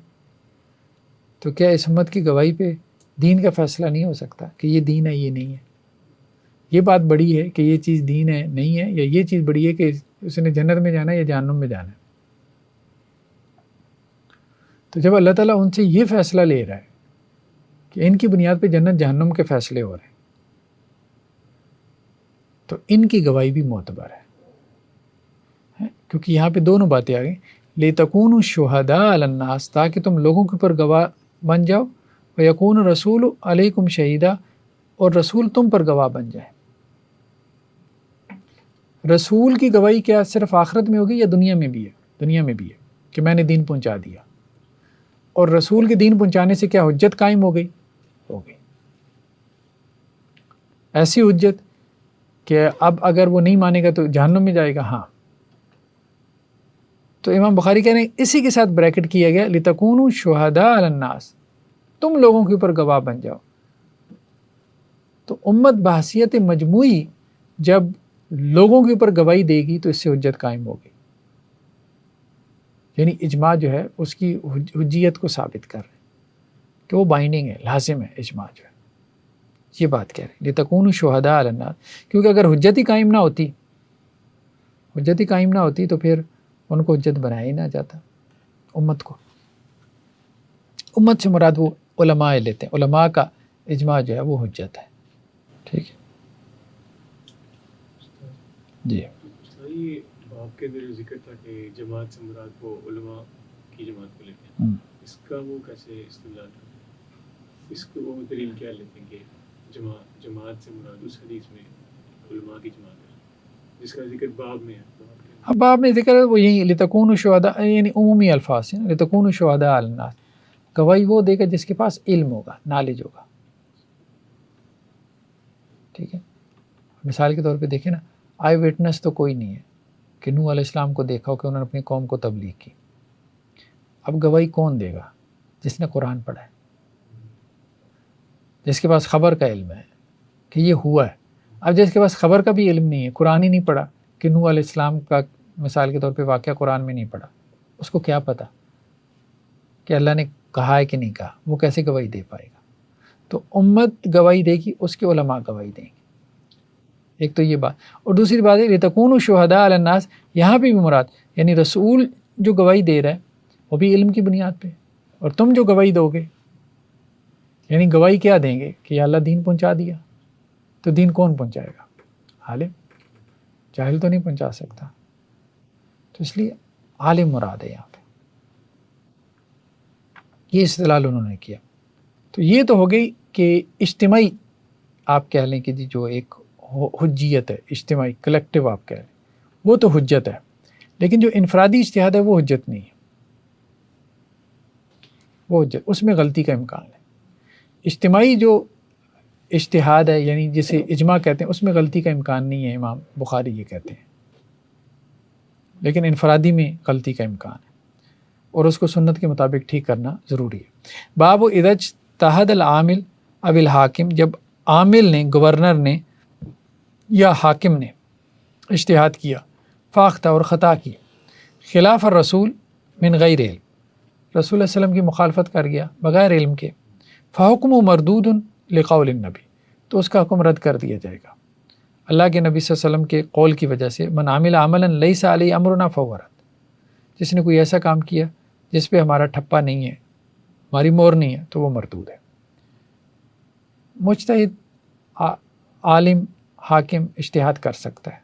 تو کیا اس امت کی گواہی پہ دین کا فیصلہ نہیں ہو سکتا کہ یہ دین ہے یہ نہیں ہے؟ یہ بات بڑی ہے کہ یہ چیز دین ہے نہیں ہے، یا یہ چیز بڑی ہے کہ اس نے جنت میں جانا ہے یا جہنم میں جانا ہے؟ تو جب اللہ تعالیٰ ان سے یہ فیصلہ لے رہا ہے کہ ان کی بنیاد پہ جنت جہنم کے فیصلے ہو رہے ہیں، تو ان کی گواہی بھی معتبر ہے، کیونکہ یہاں پہ دونوں باتیں آ گئیں. لِتَكُونُوا شُهَدَاءَ عَلَى النَّاسِ، تاکہ تم لوگوں کے اوپر گواہ بن جاؤ، وَيَكُونَ الرَّسُولُ عَلَيْكُمْ شَهِيدًا، اور رسول تم پر گواہ بن جائے. رسول کی گواہی کیا صرف آخرت میں ہوگی یا دنیا میں بھی ہے؟ دنیا میں بھی ہے کہ میں نے دین پہنچا دیا. اور رسول کے دین پہنچانے سے کیا حجت قائم ہو گئی؟ ہو گئی. ایسی حجت کہ اب اگر وہ نہیں مانے گا تو جہنم میں جائے گا. ہاں، تو امام بخاری کہہ رہے ہیں اسی کے ساتھ بریکٹ کیا گیا لِتَكُونُوا شُهَدَاءَ عَلَى النَّاسِ، تم لوگوں کے اوپر گواہ بن جاؤ. تو امت بحیثیت مجموعی جب لوگوں کے اوپر گواہی دے گی تو اس سے حجت قائم ہوگی. یعنی اجماع جو ہے اس کی حجیت کو ثابت کر رہے ہیں کہ وہ بائنڈنگ ہے، لازم ہے اجماع جو ہے. یہ بات کہہ رہے ہیں لِتَكُونُوا شُهَدَاءَ عَلَى النَّاسِ، کیونکہ اگر حجت ہی قائم نہ ہوتی تو پھر ان کو حجت بنایا ہی نہ جاتا امت کو. امت سے مراد وہ علماء لیتے ہیں، علماء کا اجماع جو ہے وہ حجت ہے. ٹھیک ہے جی. آپ کے اندر ذکر تھا کہ جماعت سے مراد وہ علماء کی جماعت کو لیتے ہیں، اس کا وہ کیسے استدلال ہے؟ اس کو وہ دلیل کیا لیتے ہیں کہ جماعت سے مراد اس حدیث میں علماء کی جماعت ہے جس کا ذکر باب میں ہے؟ اب باب میں ذکر ہے وہ یہی لِتَكُونُوا شُهَدَاءَ، یعنی عمومی الفاظ ہیں. لِتَكُونُوا شُهَدَاءَ عَلَى النَّاسِ، گواہی وہ دے گا جس کے پاس علم ہوگا، نالج ہوگا. ٹھیک ہے، مثال کے طور پہ دیکھیں نا، آئی وٹنس تو کوئی نہیں ہے کہ نوح علیہ السلام کو دیکھا ہو کہ انہوں نے اپنی قوم کو تبلیغ کی. اب گواہی کون دے گا؟ جس نے قرآن پڑھا ہے، جس کے پاس خبر کا علم ہے کہ یہ ہوا ہے. اب جس کے پاس خبر کا بھی علم نہیں ہے، قرآن ہی نہیں پڑھا کہ نوح علیہ السلام کا مثال کے طور پہ واقعہ قرآن میں نہیں پڑھا، اس کو کیا پتہ کہ اللہ نے کہا ہے کہ نہیں کہا؟ وہ کیسے گواہی دے پائے گا؟ تو امت گواہی دے گی، اس کے علماء گواہی دیں گے. ایک تو یہ بات، اور دوسری بات ہے لِتَكُونُوا شُهَدَاءَ عَلَى النَّاسِ، یہاں پہ بھی مراد یعنی رسول جو گواہی دے رہا ہے وہ بھی علم کی بنیاد پہ، اور تم جو گواہی دو گے یعنی گواہی کیا دیں گے کہ یا اللہ دین پہنچا دیا. تو دین کون پہنچائے گا؟ عالم، جاہل تو نہیں پہنچا سکتا. تو اس لیے عالم مراد ہے یہاں پہ. یہ استدلال انہوں نے کیا. تو یہ تو ہو گئی کہ اجتماعی آپ کہہ لیں کہ جی جو ایک حجیت ہے، اجتماعی کلیکٹیو آپ کہہ لیں، وہ تو حجت ہے. لیکن جو انفرادی اجتہاد ہے وہ حجت نہیں ہے، وہ حجت، اس میں غلطی کا امکان ہے. اجتماعی جو اجتہاد ہے یعنی جسے اجماع کہتے ہیں، اس میں غلطی کا امکان نہیں ہے، امام بخاری یہ کہتے ہیں. لیکن انفرادی میں غلطی کا امکان ہے، اور اس کو سنت کے مطابق ٹھیک کرنا ضروری ہے. باب اذا اجتہد العامل اب الحاکم، جب عامل نے، گورنر نے یا حاکم نے اجتہاد کیا، فاختہ اور خطا کی، خلاف الرسول من غیر علم، رسول اللہ علیہ وسلم کی مخالفت کر گیا بغیر علم کے، فحکم مردود لقول النبی، تو اس کا حکم رد کر دیا جائے گا اللہ کے نبی صلی اللہ علیہ وسلم کے قول کی وجہ سے. من عامل عملا لیس علیہ امرنا فہو رد، جس نے کوئی ایسا کام کیا جس پہ ہمارا ٹھپا نہیں ہے، ہماری مور نہیں ہے، تو وہ مردود ہے. مجتہد عالم حاکم اجتہاد کر سکتا ہے،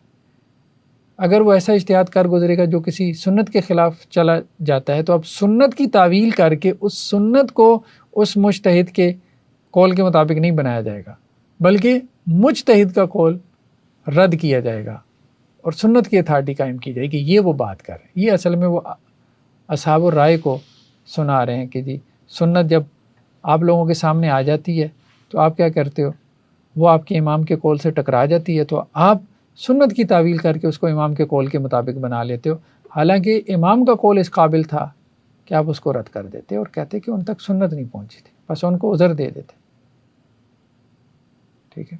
اگر وہ ایسا اجتہاد کر گزرے گا جو کسی سنت کے خلاف چلا جاتا ہے، تو اب سنت کی تعویل کر کے اس سنت کو اس مجتہد کے قول کے مطابق نہیں بنایا جائے گا، بلکہ مجتہد کا قول رد کیا جائے گا اور سنت کی اتھارٹی قائم کی جائے گی. یہ وہ بات کر رہے ہیں. یہ اصل میں وہ اصحاب الرائے کو سنا رہے ہیں کہ جی سنت جب آپ لوگوں کے سامنے آ جاتی ہے تو آپ کیا کرتے ہو، وہ آپ کے امام کے قول سے ٹکرا جاتی ہے تو آپ سنت کی تعویل کر کے اس کو امام کے قول کے مطابق بنا لیتے ہو، حالانکہ امام کا قول اس قابل تھا کہ آپ اس کو رد کر دیتے اور کہتے کہ ان تک سنت نہیں پہنچی تھی، بس ان کو عذر دے دیتے. ٹھیک ہے.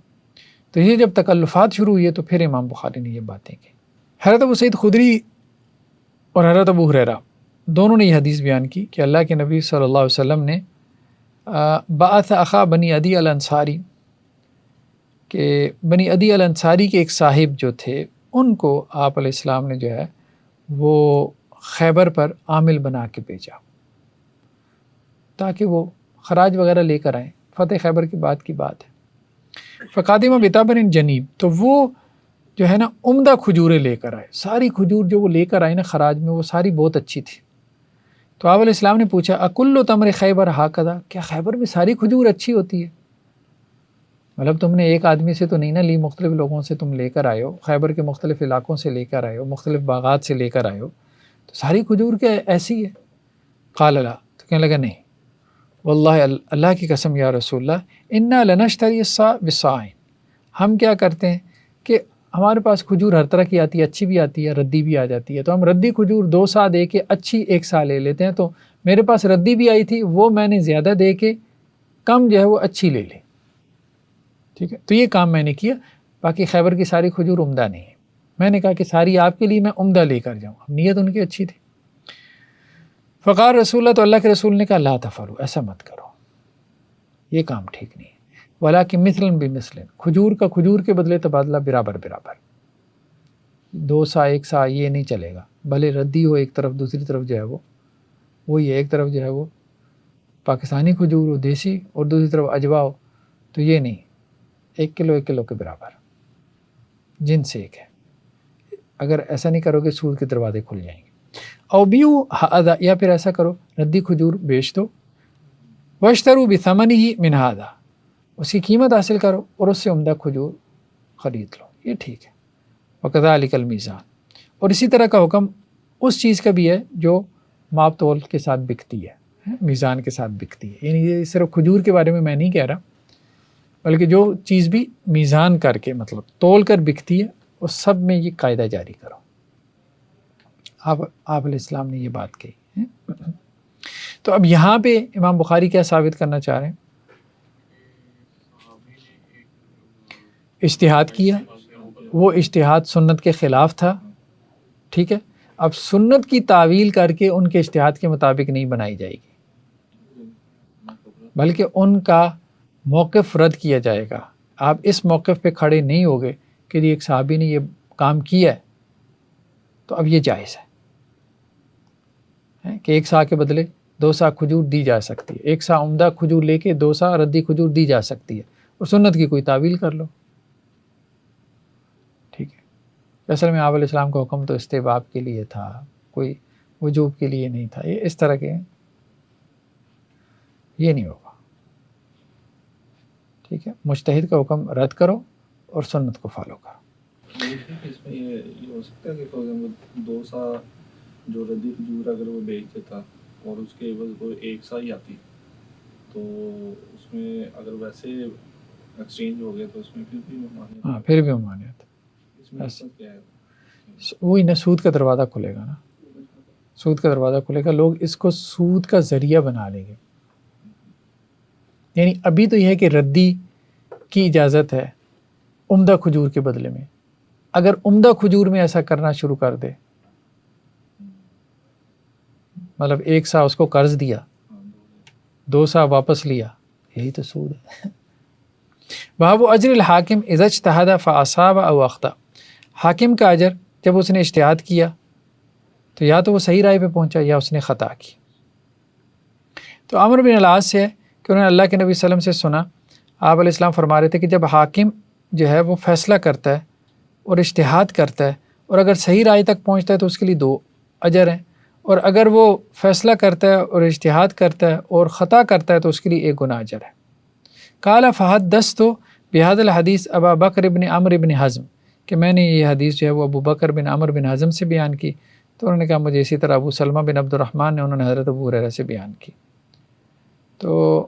تو یہ جب تکلفات شروع ہوئی ہے تو پھر امام بخاری نے یہ باتیں کی. حضرت ابو سعید خدری اور حضرت ابو ہریرہ دونوں نے یہ حدیث بیان کی کہ اللہ کے نبی صلی اللہ علیہ وسلم نے بعث اخا بنی عدی الانصاری، کہ بنی عدی الانصاری کے ایک صاحب جو تھے ان کو آپ علیہ السلام نے جو ہے وہ خیبر پر عامل بنا کے بھیجا تاکہ وہ خراج وغیرہ لے کر آئیں. فتح خیبر کی بات ہے. فقادمہ بتابر جنیب، تو وہ جو ہے نا عمدہ کھجوریں لے کر آئے. ساری کھجور جو وہ لے کر آئے نا خراج میں، وہ ساری بہت اچھی تھی. تو آپ علیہ السلام نے پوچھا اکل تمر خیبر ہاکذا، کیا خیبر میں ساری کھجور اچھی ہوتی ہے؟ مطلب تم نے ایک آدمی سے تو نہیں نہ لی، مختلف لوگوں سے تم لے کر آئے ہو، خیبر کے مختلف علاقوں سے لے کر آئے ہو، مختلف باغات سے لے کر آئے ہو، تو ساری کھجور کیا ایسی ہے؟ قال لا، تو کہنے لگا نہیں، واللہ اللہ کی قسم یا رسول اللہ، انا لنشتری الصاع بالصاع، ہم کیا کرتے ہیں کہ ہمارے پاس کھجور ہر طرح کی آتی ہے، اچھی بھی آتی ہے، ردی بھی آ جاتی ہے، تو ہم ردی کھجور 2 سا دے کے اچھی 1 سا لے لیتے ہیں. تو میرے پاس ردی بھی آئی تھی، وہ میں نے زیادہ دے کے کم جو ہے وہ اچھی لے لی. ٹھیک ہے. تو یہ کام میں نے کیا. باقی خیبر کی ساری کھجور عمدہ نہیں ہے. میں نے کہا کہ ساری آپ کے لیے میں عمدہ لے کر جاؤں. نیت ان کی اچھی تھی. فقار رسول اللہ، تو اللہ کے رسول نے کہا لا تفعلوا، ایسا مت کرو، یہ کام ٹھیک نہیں ہے. ولیکن مثلا بمثل، کھجور کا کھجور کے بدلے تبادلہ برابر برابر، 2 سا 1 سا یہ نہیں چلے گا. بھلے ردی ہو ایک طرف، دوسری طرف جو ہے وہ یہ ایک طرف جو ہے وہ پاکستانی کھجور ہو دیسی اور دوسری طرف اجوا ہو، تو یہ نہیں، 1 کلو 1 کلو کے برابر، جنس ایک ہے. اگر ایسا نہیں کرو گے سود کے دروازے کھل جائیں گے. او بیو ہذا، یا پھر ایسا کرو ردی کھجور بیچ دو، واشتروا بثمنہ من ھذا، اس کی قیمت حاصل کرو اور اس سے عمدہ کھجور خرید لو، یہ ٹھیک ہے. وکذالک المیزان، اور اسی طرح کا حکم اس چیز کا بھی ہے جو ماپ تول کے ساتھ بکتی ہے، میزان کے ساتھ بکتی ہے. یعنی یہ صرف کھجور کے بارے میں نہیں کہہ رہا، بلکہ جو چیز بھی میزان کر کے مطلب تول کر بکتی ہے اس سب میں یہ قاعدہ جاری کرو. آپ علیہ السلام نے یہ بات کہی. تو اب یہاں پہ امام بخاری کیا ثابت کرنا چاہ رہے ہیں؟ اجتہاد کیا، وہ اجتہاد سنت کے خلاف تھا. ٹھیک ہے. اب سنت کی تعویل کر کے ان کے اجتہاد کے مطابق نہیں بنائی جائے گی، بلکہ ان کا موقف رد کیا جائے گا. آپ اس موقف پہ کھڑے نہیں ہوگے کہ ایک صحابی نے یہ کام کیا ہے تو اب یہ جائز ہے کہ 1 سا کے بدلے 2 سا کھجور دی جا سکتی ہے، 1 سا عمدہ کھجور لے کے 2 سا ردی کھجور دی جا سکتی ہے، اور سنت کی کوئی تعویل کر لو. اصل میں آپ علیہ السلام کا حکم تو استحباب کے لیے تھا، کوئی وجوب کے لیے نہیں تھا. یہ اس طرح کے یہ نہیں ہوگا. ٹھیک ہے، مجتہد کا حکم رد کرو اور سنت کو فالو کرو. اس میں یہ ہو سکتا ہے کہ فار ایگزامپل 2 سا جو ردی کھجور اگر وہ بیچ دیتا اور اس کے عوض وہ 1 سا ہی آتی، تو اس میں اگر ویسے ایکسچینج ہو گیا تو اس میں پھر بھی ممانعت. ہاں پھر بھی ممانعت. اس میں حکمت کیا ہے؟ وہی نا، سود کا دروازہ کھلے گا نا، سود کا دروازہ کھلے گا، لوگ اس کو سود کا ذریعہ بنا لیں گے. یعنی ابھی تو یہ ہے کہ ردی کی اجازت ہے عمدہ کھجور کے بدلے میں. اگر عمدہ کھجور میں ایسا کرنا شروع کر دے، مطلب 1 سا اس کو قرض دیا، 2 سا واپس لیا، یہی تو سود ہے. باب اجر الحاکم اذا اجتہد فاصاب او اخطا. حاکم کا اجر جب اس نے اجتہاد کیا تو یا تو وہ صحیح رائے پہ پہنچا یا اس نے خطا کی. تو عمرو بن العاص سے کہ انہوں نے اللہ کے نبی صلی اللہ علیہ وسلم سے سنا، آپ علیہ السلام فرما رہے تھے کہ جب حاکم جو ہے وہ فیصلہ کرتا ہے اور اجتہاد کرتا ہے اور اگر صحیح رائے تک پہنچتا ہے تو اس کے لیے 2 اجر ہیں، اور اگر وہ فیصلہ کرتا ہے اور اجتہاد کرتا ہے اور خطا کرتا ہے تو اس کے لیے 1 گناہ اجر ہے. قال فحدثت بهذا الحدیث ابا بکر بن عمرو بن حزم، کہ میں نے یہ حدیث جو ہے وہ ابو بکر بن عمرو بن حزم سے بیان کی. تو انہوں نے کہا مجھے اسی طرح ابو سلمہ بن عبد الرحمن نے انہوں نے حضرت ابو ہریرہ سے بیان کی. تو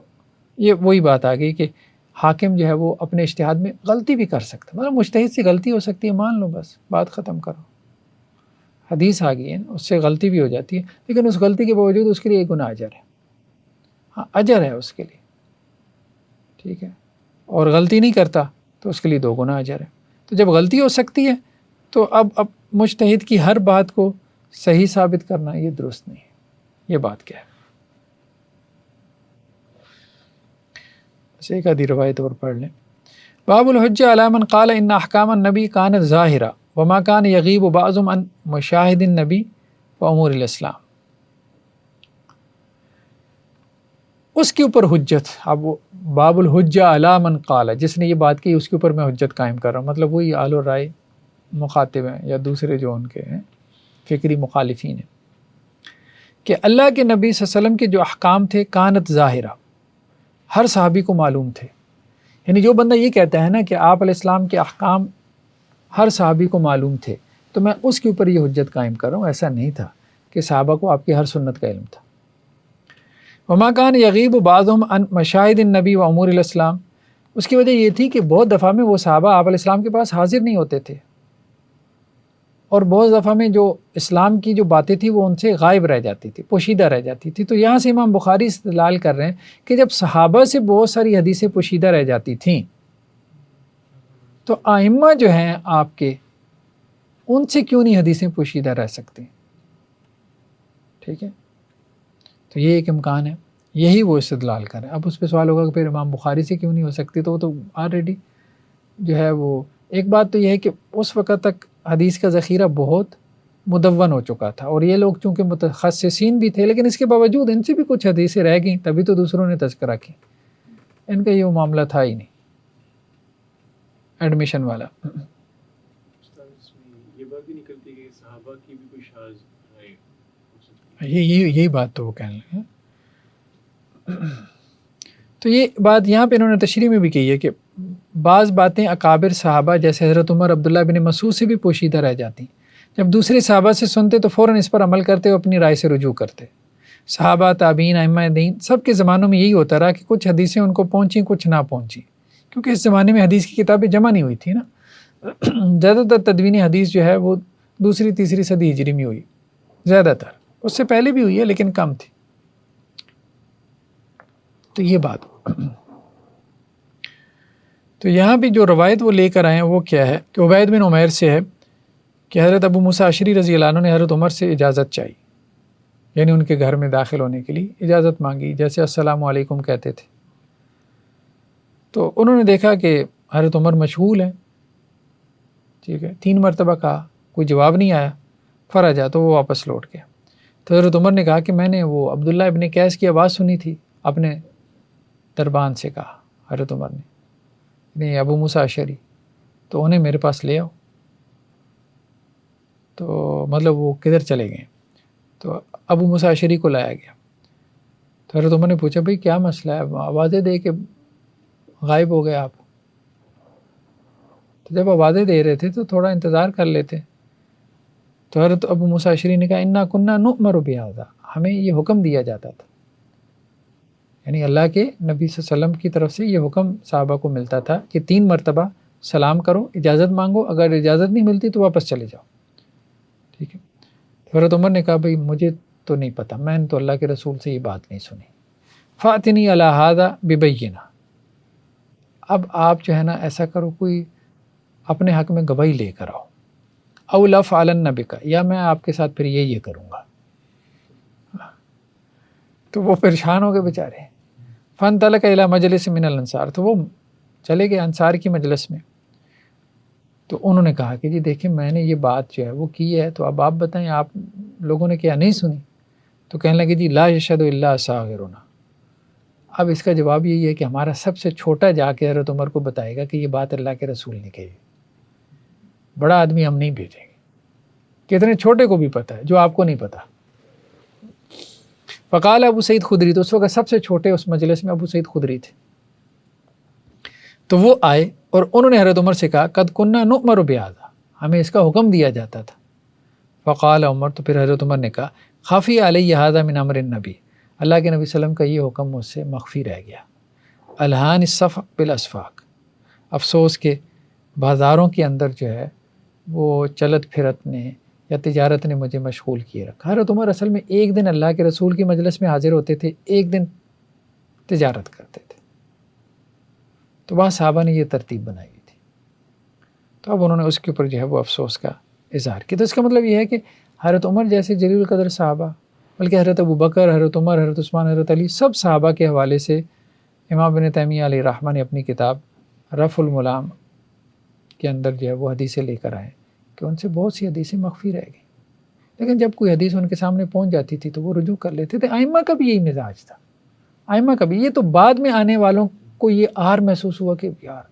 یہ وہی بات آ گئی کہ حاکم جو ہے وہ اپنے اجتہاد میں غلطی بھی کر سکتا ہے، مطلب مجتہد سے غلطی ہو سکتی ہے، مان لو، بس بات ختم کرو. حدیث آ گئی ہے نا، اس سے غلطی بھی ہو جاتی ہے، لیکن اس غلطی کے باوجود اس کے لیے 1 گناہ اجر ہے. ہاں اجر ہے اس کے لیے، ٹھیک ہے، اور غلطی نہیں کرتا تو اس کے لیے 2 گناہ اجر ہے. تو جب غلطی ہو سکتی ہے تو اب مجتہد کی ہر بات کو صحیح ثابت کرنا یہ درست نہیں ہے. یہ بات کیا ہے؟ بس ایک آدھی روایت اور پڑھ لیں. باب الحجہ علی من قال ان احکام النبی کانت ظاہرہ وما کان یغیب بعضهم عن مشاہد النبی و امور الاسلام. اس کے اوپر حجت. اب باب الحجہ علی من قال، جس نے یہ بات کی اس کے اوپر میں حجت قائم کر رہا ہوں، مطلب وہی آل و رائے مخاطب ہیں یا دوسرے جو ان کے ہیں فکری مخالفین ہیں، کہ اللہ کے نبی صلی اللہ علیہ وسلم کے جو احکام تھے کانت ظاہرہ، ہر صحابی کو معلوم تھے. یعنی جو بندہ یہ کہتا ہے نا کہ آپ علیہ السلام کے احکام ہر صحابی کو معلوم تھے تو میں اس کے اوپر یہ حجت قائم کر رہا ہوں. ایسا نہیں تھا کہ صحابہ کو آپ کی ہر سنت کا علم تھا. وما کان یغیب بعضهم عن مشاہد النبی و امور الاسلام. اس کی وجہ یہ تھی کہ بہت دفعہ میں وہ صحابہ آپ علیہ السلام کے پاس حاضر نہیں ہوتے تھے، اور بہت دفعہ میں جو اسلام کی جو باتیں تھیں وہ ان سے غائب رہ جاتی تھی، پوشیدہ رہ جاتی تھی. تو یہاں سے امام بخاری استدلال کر رہے ہیں کہ جب صحابہ سے بہت ساری حدیثیں پوشیدہ رہ جاتی تھیں تو ائمہ جو ہیں آپ کے، ان سے کیوں نہیں حدیثیں پوشیدہ رہ سکتی؟ ٹھیک ہے، تو یہ ایک امکان ہے، یہی وہ استدلال کر رہے ہیں. اب اس پہ سوال ہوگا کہ پھر امام بخاری سے کیوں نہیں ہو سکتی؟ تو وہ تو آلریڈی جو ہے وہ ایک بات تو یہ ہے کہ اس وقت تک حدیث کا ذخیرہ بہت مدون ہو چکا تھا، اور یہ لوگ چونکہ متخصصین بھی تھے، لیکن اس کے باوجود ان سے بھی کچھ حدیثیں رہ گئیں، تبھی تو دوسروں نے تذکرہ کی. ان کا یہ معاملہ تھا ہی نہیں ایڈمیشن والا. اس میں یہ بات بھی نکلتی ہے کہ صحابہ کی بھی کوئی شاذ رائے ہو سکتی ہے. یہی بات تو وہ کہنے لگے. تو یہ بات یہاں پہ انہوں نے تشریح میں بھی کی ہے کہ بعض باتیں اکابر صحابہ جیسے حضرت عمر، عبداللہ بن مسعود سے بھی پوشیدہ رہ جاتی. جب دوسرے صحابہ سے سنتے تو فوراً اس پر عمل کرتے اور اپنی رائے سے رجوع کرتے. صحابہ، تابعین، ائمہ دین سب کے زمانوں میں یہی ہوتا رہا کہ کچھ حدیثیں ان کو پہنچیں کچھ نہ پہنچیں، کیونکہ اس زمانے میں حدیث کی کتابیں جمع نہیں ہوئی تھی نا. زیادہ تر تدوین حدیث جو ہے وہ 2ری 3ری صدی ہجری میں ہوئی، زیادہ تر اس سے پہلے بھی ہوئی ہے لیکن کم تھی. تو یہ بات. تو یہاں بھی جو روایت وہ لے کر آئے ہیں وہ کیا ہے کہ عبید بن عمیر سے ہے کہ حضرت ابو موسیٰ اشعری رضی اللہ عنہ نے حضرت عمر سے اجازت چاہی، یعنی ان کے گھر میں داخل ہونے کے لیے اجازت مانگی، جیسے السلام علیکم کہتے تھے. تو انہوں نے دیکھا کہ حضرت عمر مشغول ہیں، ٹھیک ہے، 3 مرتبہ کہا، کوئی جواب نہیں آیا، فرج تو وہ واپس لوٹ گیا. تو حضرت عمر نے کہا کہ میں نے وہ عبداللہ ابن قیس کی آواز سنی تھی، اپنے دربان سے کہا حضرت عمر نے، نہیں ابو موسیٰ اشعری، تو انہیں میرے پاس لے آؤ. تو مطلب وہ کدھر چلے گئے. تو ابو موسیٰ اشعری کو لایا گیا. تو حضرت عمر نے پوچھا بھئی کیا مسئلہ ہے, آوازیں دے کہ غائب ہو گئے آپ. تو جب آوازیں دے رہے تھے تو تھوڑا انتظار کر لیتے. تو حضرت ابو موسیٰ اشعری نے کہا انا کننا نؤمر بہذا, ہمیں یہ حکم دیا جاتا تھا, یعنی اللہ کے نبی صلی اللہ علیہ وسلم کی طرف سے یہ حکم صحابہ کو ملتا تھا کہ 3 مرتبہ سلام کرو, اجازت مانگو, اگر اجازت نہیں ملتی تو واپس چلے جاؤ. ٹھیک ہے. حضرت عمر نے کہا بھئی مجھے تو نہیں پتہ, میں نے تو اللہ کے رسول سے یہ بات نہیں سنی. فاتنی علی ھذا ببینہ, اب آپ جو ہے نا ایسا کرو کوئی اپنے حق میں گواہی لے کر آؤ. او لافعلن بک, یا میں آپ کے ساتھ پھر یہ کروں گا. تو وہ پریشان ہو گئے بیچارے. فانطلق الی مجلس من الانصار, تو وہ چلے گئے انصار کی مجلس میں. تو انہوں نے کہا کہ جی دیکھیں میں نے یہ بات جو ہے وہ کی ہے, تو اب آپ بتائیں آپ لوگوں نے کیا نہیں سنی. تو کہنے لگے جی لا یشہد الا صاغرنا. اب اس کا جواب یہی ہے کہ ہمارا سب سے چھوٹا جا کے حضرت عمر کو بتائے گا کہ یہ بات اللہ کے رسول نے کہی, بڑا آدمی ہم نہیں بھیجیں گے. کتنے چھوٹے کو بھی پتہ ہے جو آپ کو نہیں پتہ. فقال ابو سعید خدری, تو اس وقت سب سے چھوٹے اس مجلس میں ابو سعید خدری تھے. تو وہ آئے اور انہوں نے حضرت عمر سے کہا قد کننا نؤمر بہذا, ہمیں اس کا حکم دیا جاتا تھا. فقال عمر, تو پھر حضرت عمر نے کہا خفی علی ھذا من امر النبی, اللہ کے نبی صلی اللہ علیہ وسلم کا یہ حکم مجھ سے مخفی رہ گیا. الہان الصفق بالاسفاق, افسوس کہ بازاروں کے اندر جو ہے وہ چلت پھرت نے یا تجارت نے مجھے مشغول کیے رکھا. حضرت عمر اصل میں ایک دن اللہ کے رسول کی مجلس میں حاضر ہوتے تھے, ایک دن تجارت کرتے تھے. تو وہاں صحابہ نے یہ ترتیب بنائی ہوئی تھی. تو اب انہوں نے اس کے اوپر جو ہے وہ افسوس کا اظہار کیا. تو اس کا مطلب یہ ہے کہ حضرت عمر جیسے جلیل القدر صحابہ, بلکہ حضرت ابو بکر, حضرت عمر, حضرت عثمان, حضرت علی, سب صحابہ کے حوالے سے امام ابن تیمیہ علیہ رحمہ نے اپنی کتاب رفع الملام کے اندر جو ہے وہ حدیثیں لے کر آئے کہ ان سے بہت سی حدیثیں مخفی رہ گئیں. لیکن جب کوئی حدیث ان کے سامنے پہنچ جاتی تھی تو وہ رجوع کر لیتے تھے. ائمہ کا بھی یہی مزاج تھا, ائمہ کا بھی. یہ تو بعد میں آنے والوں کو یہ آر محسوس ہوا کہ یار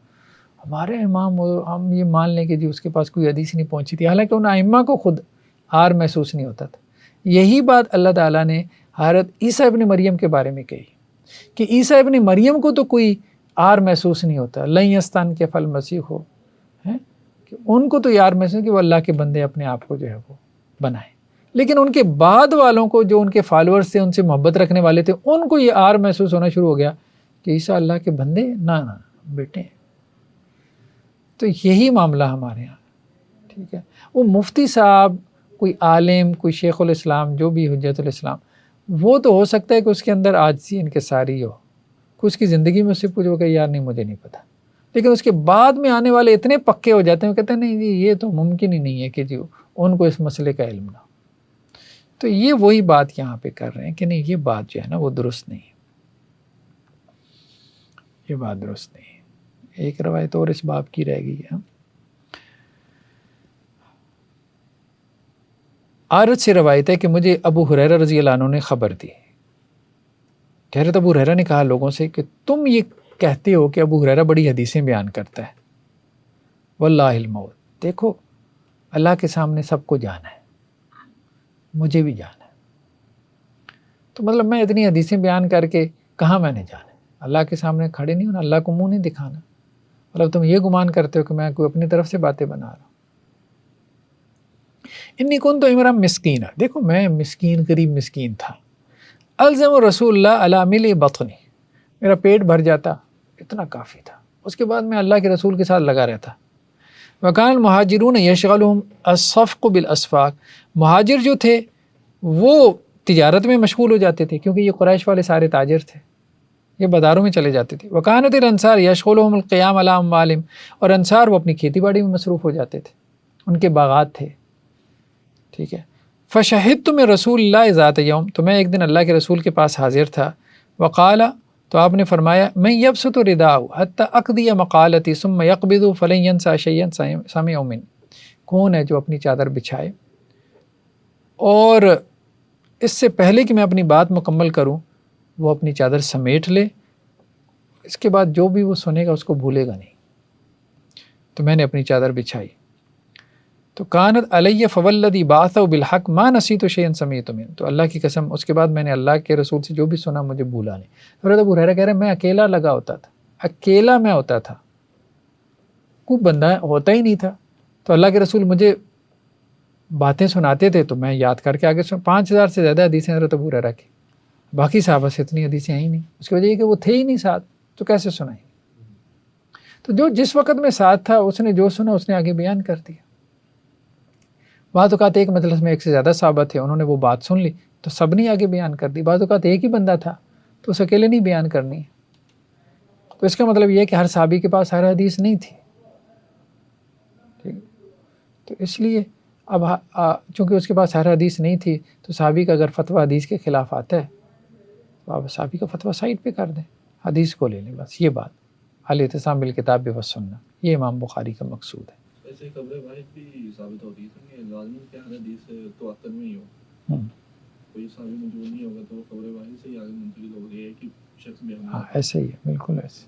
ہمارے امام, ہم یہ مان لیں کہ جی اس کے پاس کوئی حدیث نہیں پہنچی تھی, حالانکہ ان ائمہ کو خود آر محسوس نہیں ہوتا تھا. یہی بات اللہ تعالیٰ نے حضرت عیسیٰ ابن مریم کے بارے میں کہی کہ عیسیٰ ابن مریم کو تو کوئی آر محسوس نہیں ہوتا. لن یستنکف المسیح ہو, کہ ان کو تو یہ آر محسوس کہ وہ اللہ کے بندے اپنے آپ کو جو ہے وہ بنائیں. لیکن ان کے بعد والوں کو جو ان کے فالورز تھے, ان سے محبت رکھنے والے تھے, ان کو یہ آر محسوس ہونا شروع ہو گیا کہ عیسیٰ اللہ کے بندے نہ بیٹے ہیں. تو یہی معاملہ ہمارے یہاں. ٹھیک ہے, وہ مفتی صاحب, کوئی عالم, کوئی شیخ الاسلام, جو بھی حجت الاسلام, وہ تو ہو سکتا ہے کہ اس کے اندر عاجزی انکساری ہو, کہ اس کی زندگی میں اس سے پوچھو کہ یار نہیں مجھے نہیں پتہ. لیکن اس کے بعد میں آنے والے اتنے پکے ہو جاتے ہیں, وہ کہتے ہیں نہیں جی یہ تو ممکن ہی نہیں ہے کہ جی ان کو اس مسئلے کا علم نہ ہو. تو یہ وہی بات یہاں پہ کر رہے ہیں کہ نہیں یہ بات جو ہے نا وہ درست نہیں ہے, یہ بات درست نہیں ہے. ایک روایت اور اس باب کی رہ گئی ہے. عارض سے روایت ہے کہ مجھے ابو ہریرہ رضی اللہ عنہ نے خبر دی. حضرت ابو ہریرہ نے کہا لوگوں سے کہ تم یہ کہتے ہو کہ ابو ہریرہ بڑی حدیثیں بیان کرتا ہے. واللہ الموت, دیکھو اللہ کے سامنے سب کو جانا ہے, مجھے بھی جانا ہے. تو مطلب میں اتنی حدیثیں بیان کر کے کہاں میں نے جانا ہے, اللہ کے سامنے کھڑے نہیں ہونا, اللہ کو منہ نہیں دکھانا. مطلب تم یہ گمان کرتے ہو کہ میں کوئی اپنی طرف سے باتیں بنا رہا ہوں. انی کنت امرا مسکین, دیکھو میں مسکین, قریب مسکین تھا. الزم رسول اللہ علی ملی بطنی, میرا پیٹ بھر جاتا, اتنا کافی تھا. اس کے بعد میں اللہ کے رسول کے ساتھ لگا رہتا. وکان المہاجرون یشغلہم الصفق بالاسفاق, مہاجر جو تھے وہ تجارت میں مشغول ہو جاتے تھے, کیونکہ یہ قریش والے سارے تاجر تھے, یہ بازاروں میں چلے جاتے تھے. وکانت الانصار یشغلہم القیام علی اموالہم, اور انصار وہ اپنی کھیتی باڑی میں مصروف ہو جاتے تھے, ان کے باغات تھے. ٹھیک ہے. فشہدت من رسول اللہ ذات یوم, تو میں ایک دن اللہ کے رسول کے پاس حاضر تھا. وقال, تو آپ نے فرمایا من یبسط رداء حتی اقضی مقالتی ثم یقبض فلن ینسى شیئا سمع منی, کون ہے جو اپنی چادر بچھائے اور اس سے پہلے کہ میں اپنی بات مکمل کروں وہ اپنی چادر سمیٹ لے, اس کے بعد جو بھی وہ سنے گا اس کو بھولے گا نہیں. تو میں نے اپنی چادر بچھائی. تو کانت علیہ فوالذی بعثہ بالحق ما نسیت شیئا سمیعت منہ، تو اللہ کی قسم اس کے بعد میں نے اللہ کے رسول سے جو بھی سنا مجھے بھولا نہیں۔ حضرت ابو ہریرہ کہہ رہے ہیں میں اکیلا لگا ہوتا تھا، اکیلا میں ہوتا تھا، کوئی بندہ ہوتا ہی نہیں تھا، تو اللہ کے رسول مجھے باتیں سناتے تھے تو میں یاد کر کے آگے 5000 سے زیادہ حدیثیں حضرت ابو ہریرہ کی، باقی صحابہ سے اتنی حدیثیں ہیں ہی نہیں، اس کی وجہ یہ کہ وہ تھے ہی نہیں ساتھ، تو کیسے سنائیں؟ تو جو جس وقت میں ساتھ تھا اس نے جو سنا اس نے آگے بیان کر دیا۔ بعض اوقات ایک مجلس میں ایک سے زیادہ صحابہ تھے، انہوں نے وہ بات سن لی تو سب نے آگے بیان کر دی، بعض اوقات ایک ہی بندہ تھا تو اس اکیلے نہیں بیان کرنی، تو اس کا مطلب یہ ہے کہ ہر صحابی کے پاس ہر حدیث نہیں تھی، ٹھیک، تو اس لیے اب چونکہ اس کے پاس ہر حدیث نہیں تھی تو صحابی کا اگر فتویٰ حدیث کے خلاف آتا ہے تو آپ صحابی کا فتویٰ سائڈ پہ کر دیں، حدیث کو لے لیں، بس یہ بات الاعتصام بالکتاب والسنہ، یہ امام بخاری کا مقصود ہے۔ ایسے قبر واحد بھی ثابت ہوتی ہے کہ لازمی کہ ہر حدیث تواتر میں ہی ہو، کوئی صحابی موجود نہیں ہوگا تو قبر واحد سے ہی آگے منتقل ہو گئی ہے کہ شخص بیان ہاں ایسے ہی ہے، بالکل ایسے۔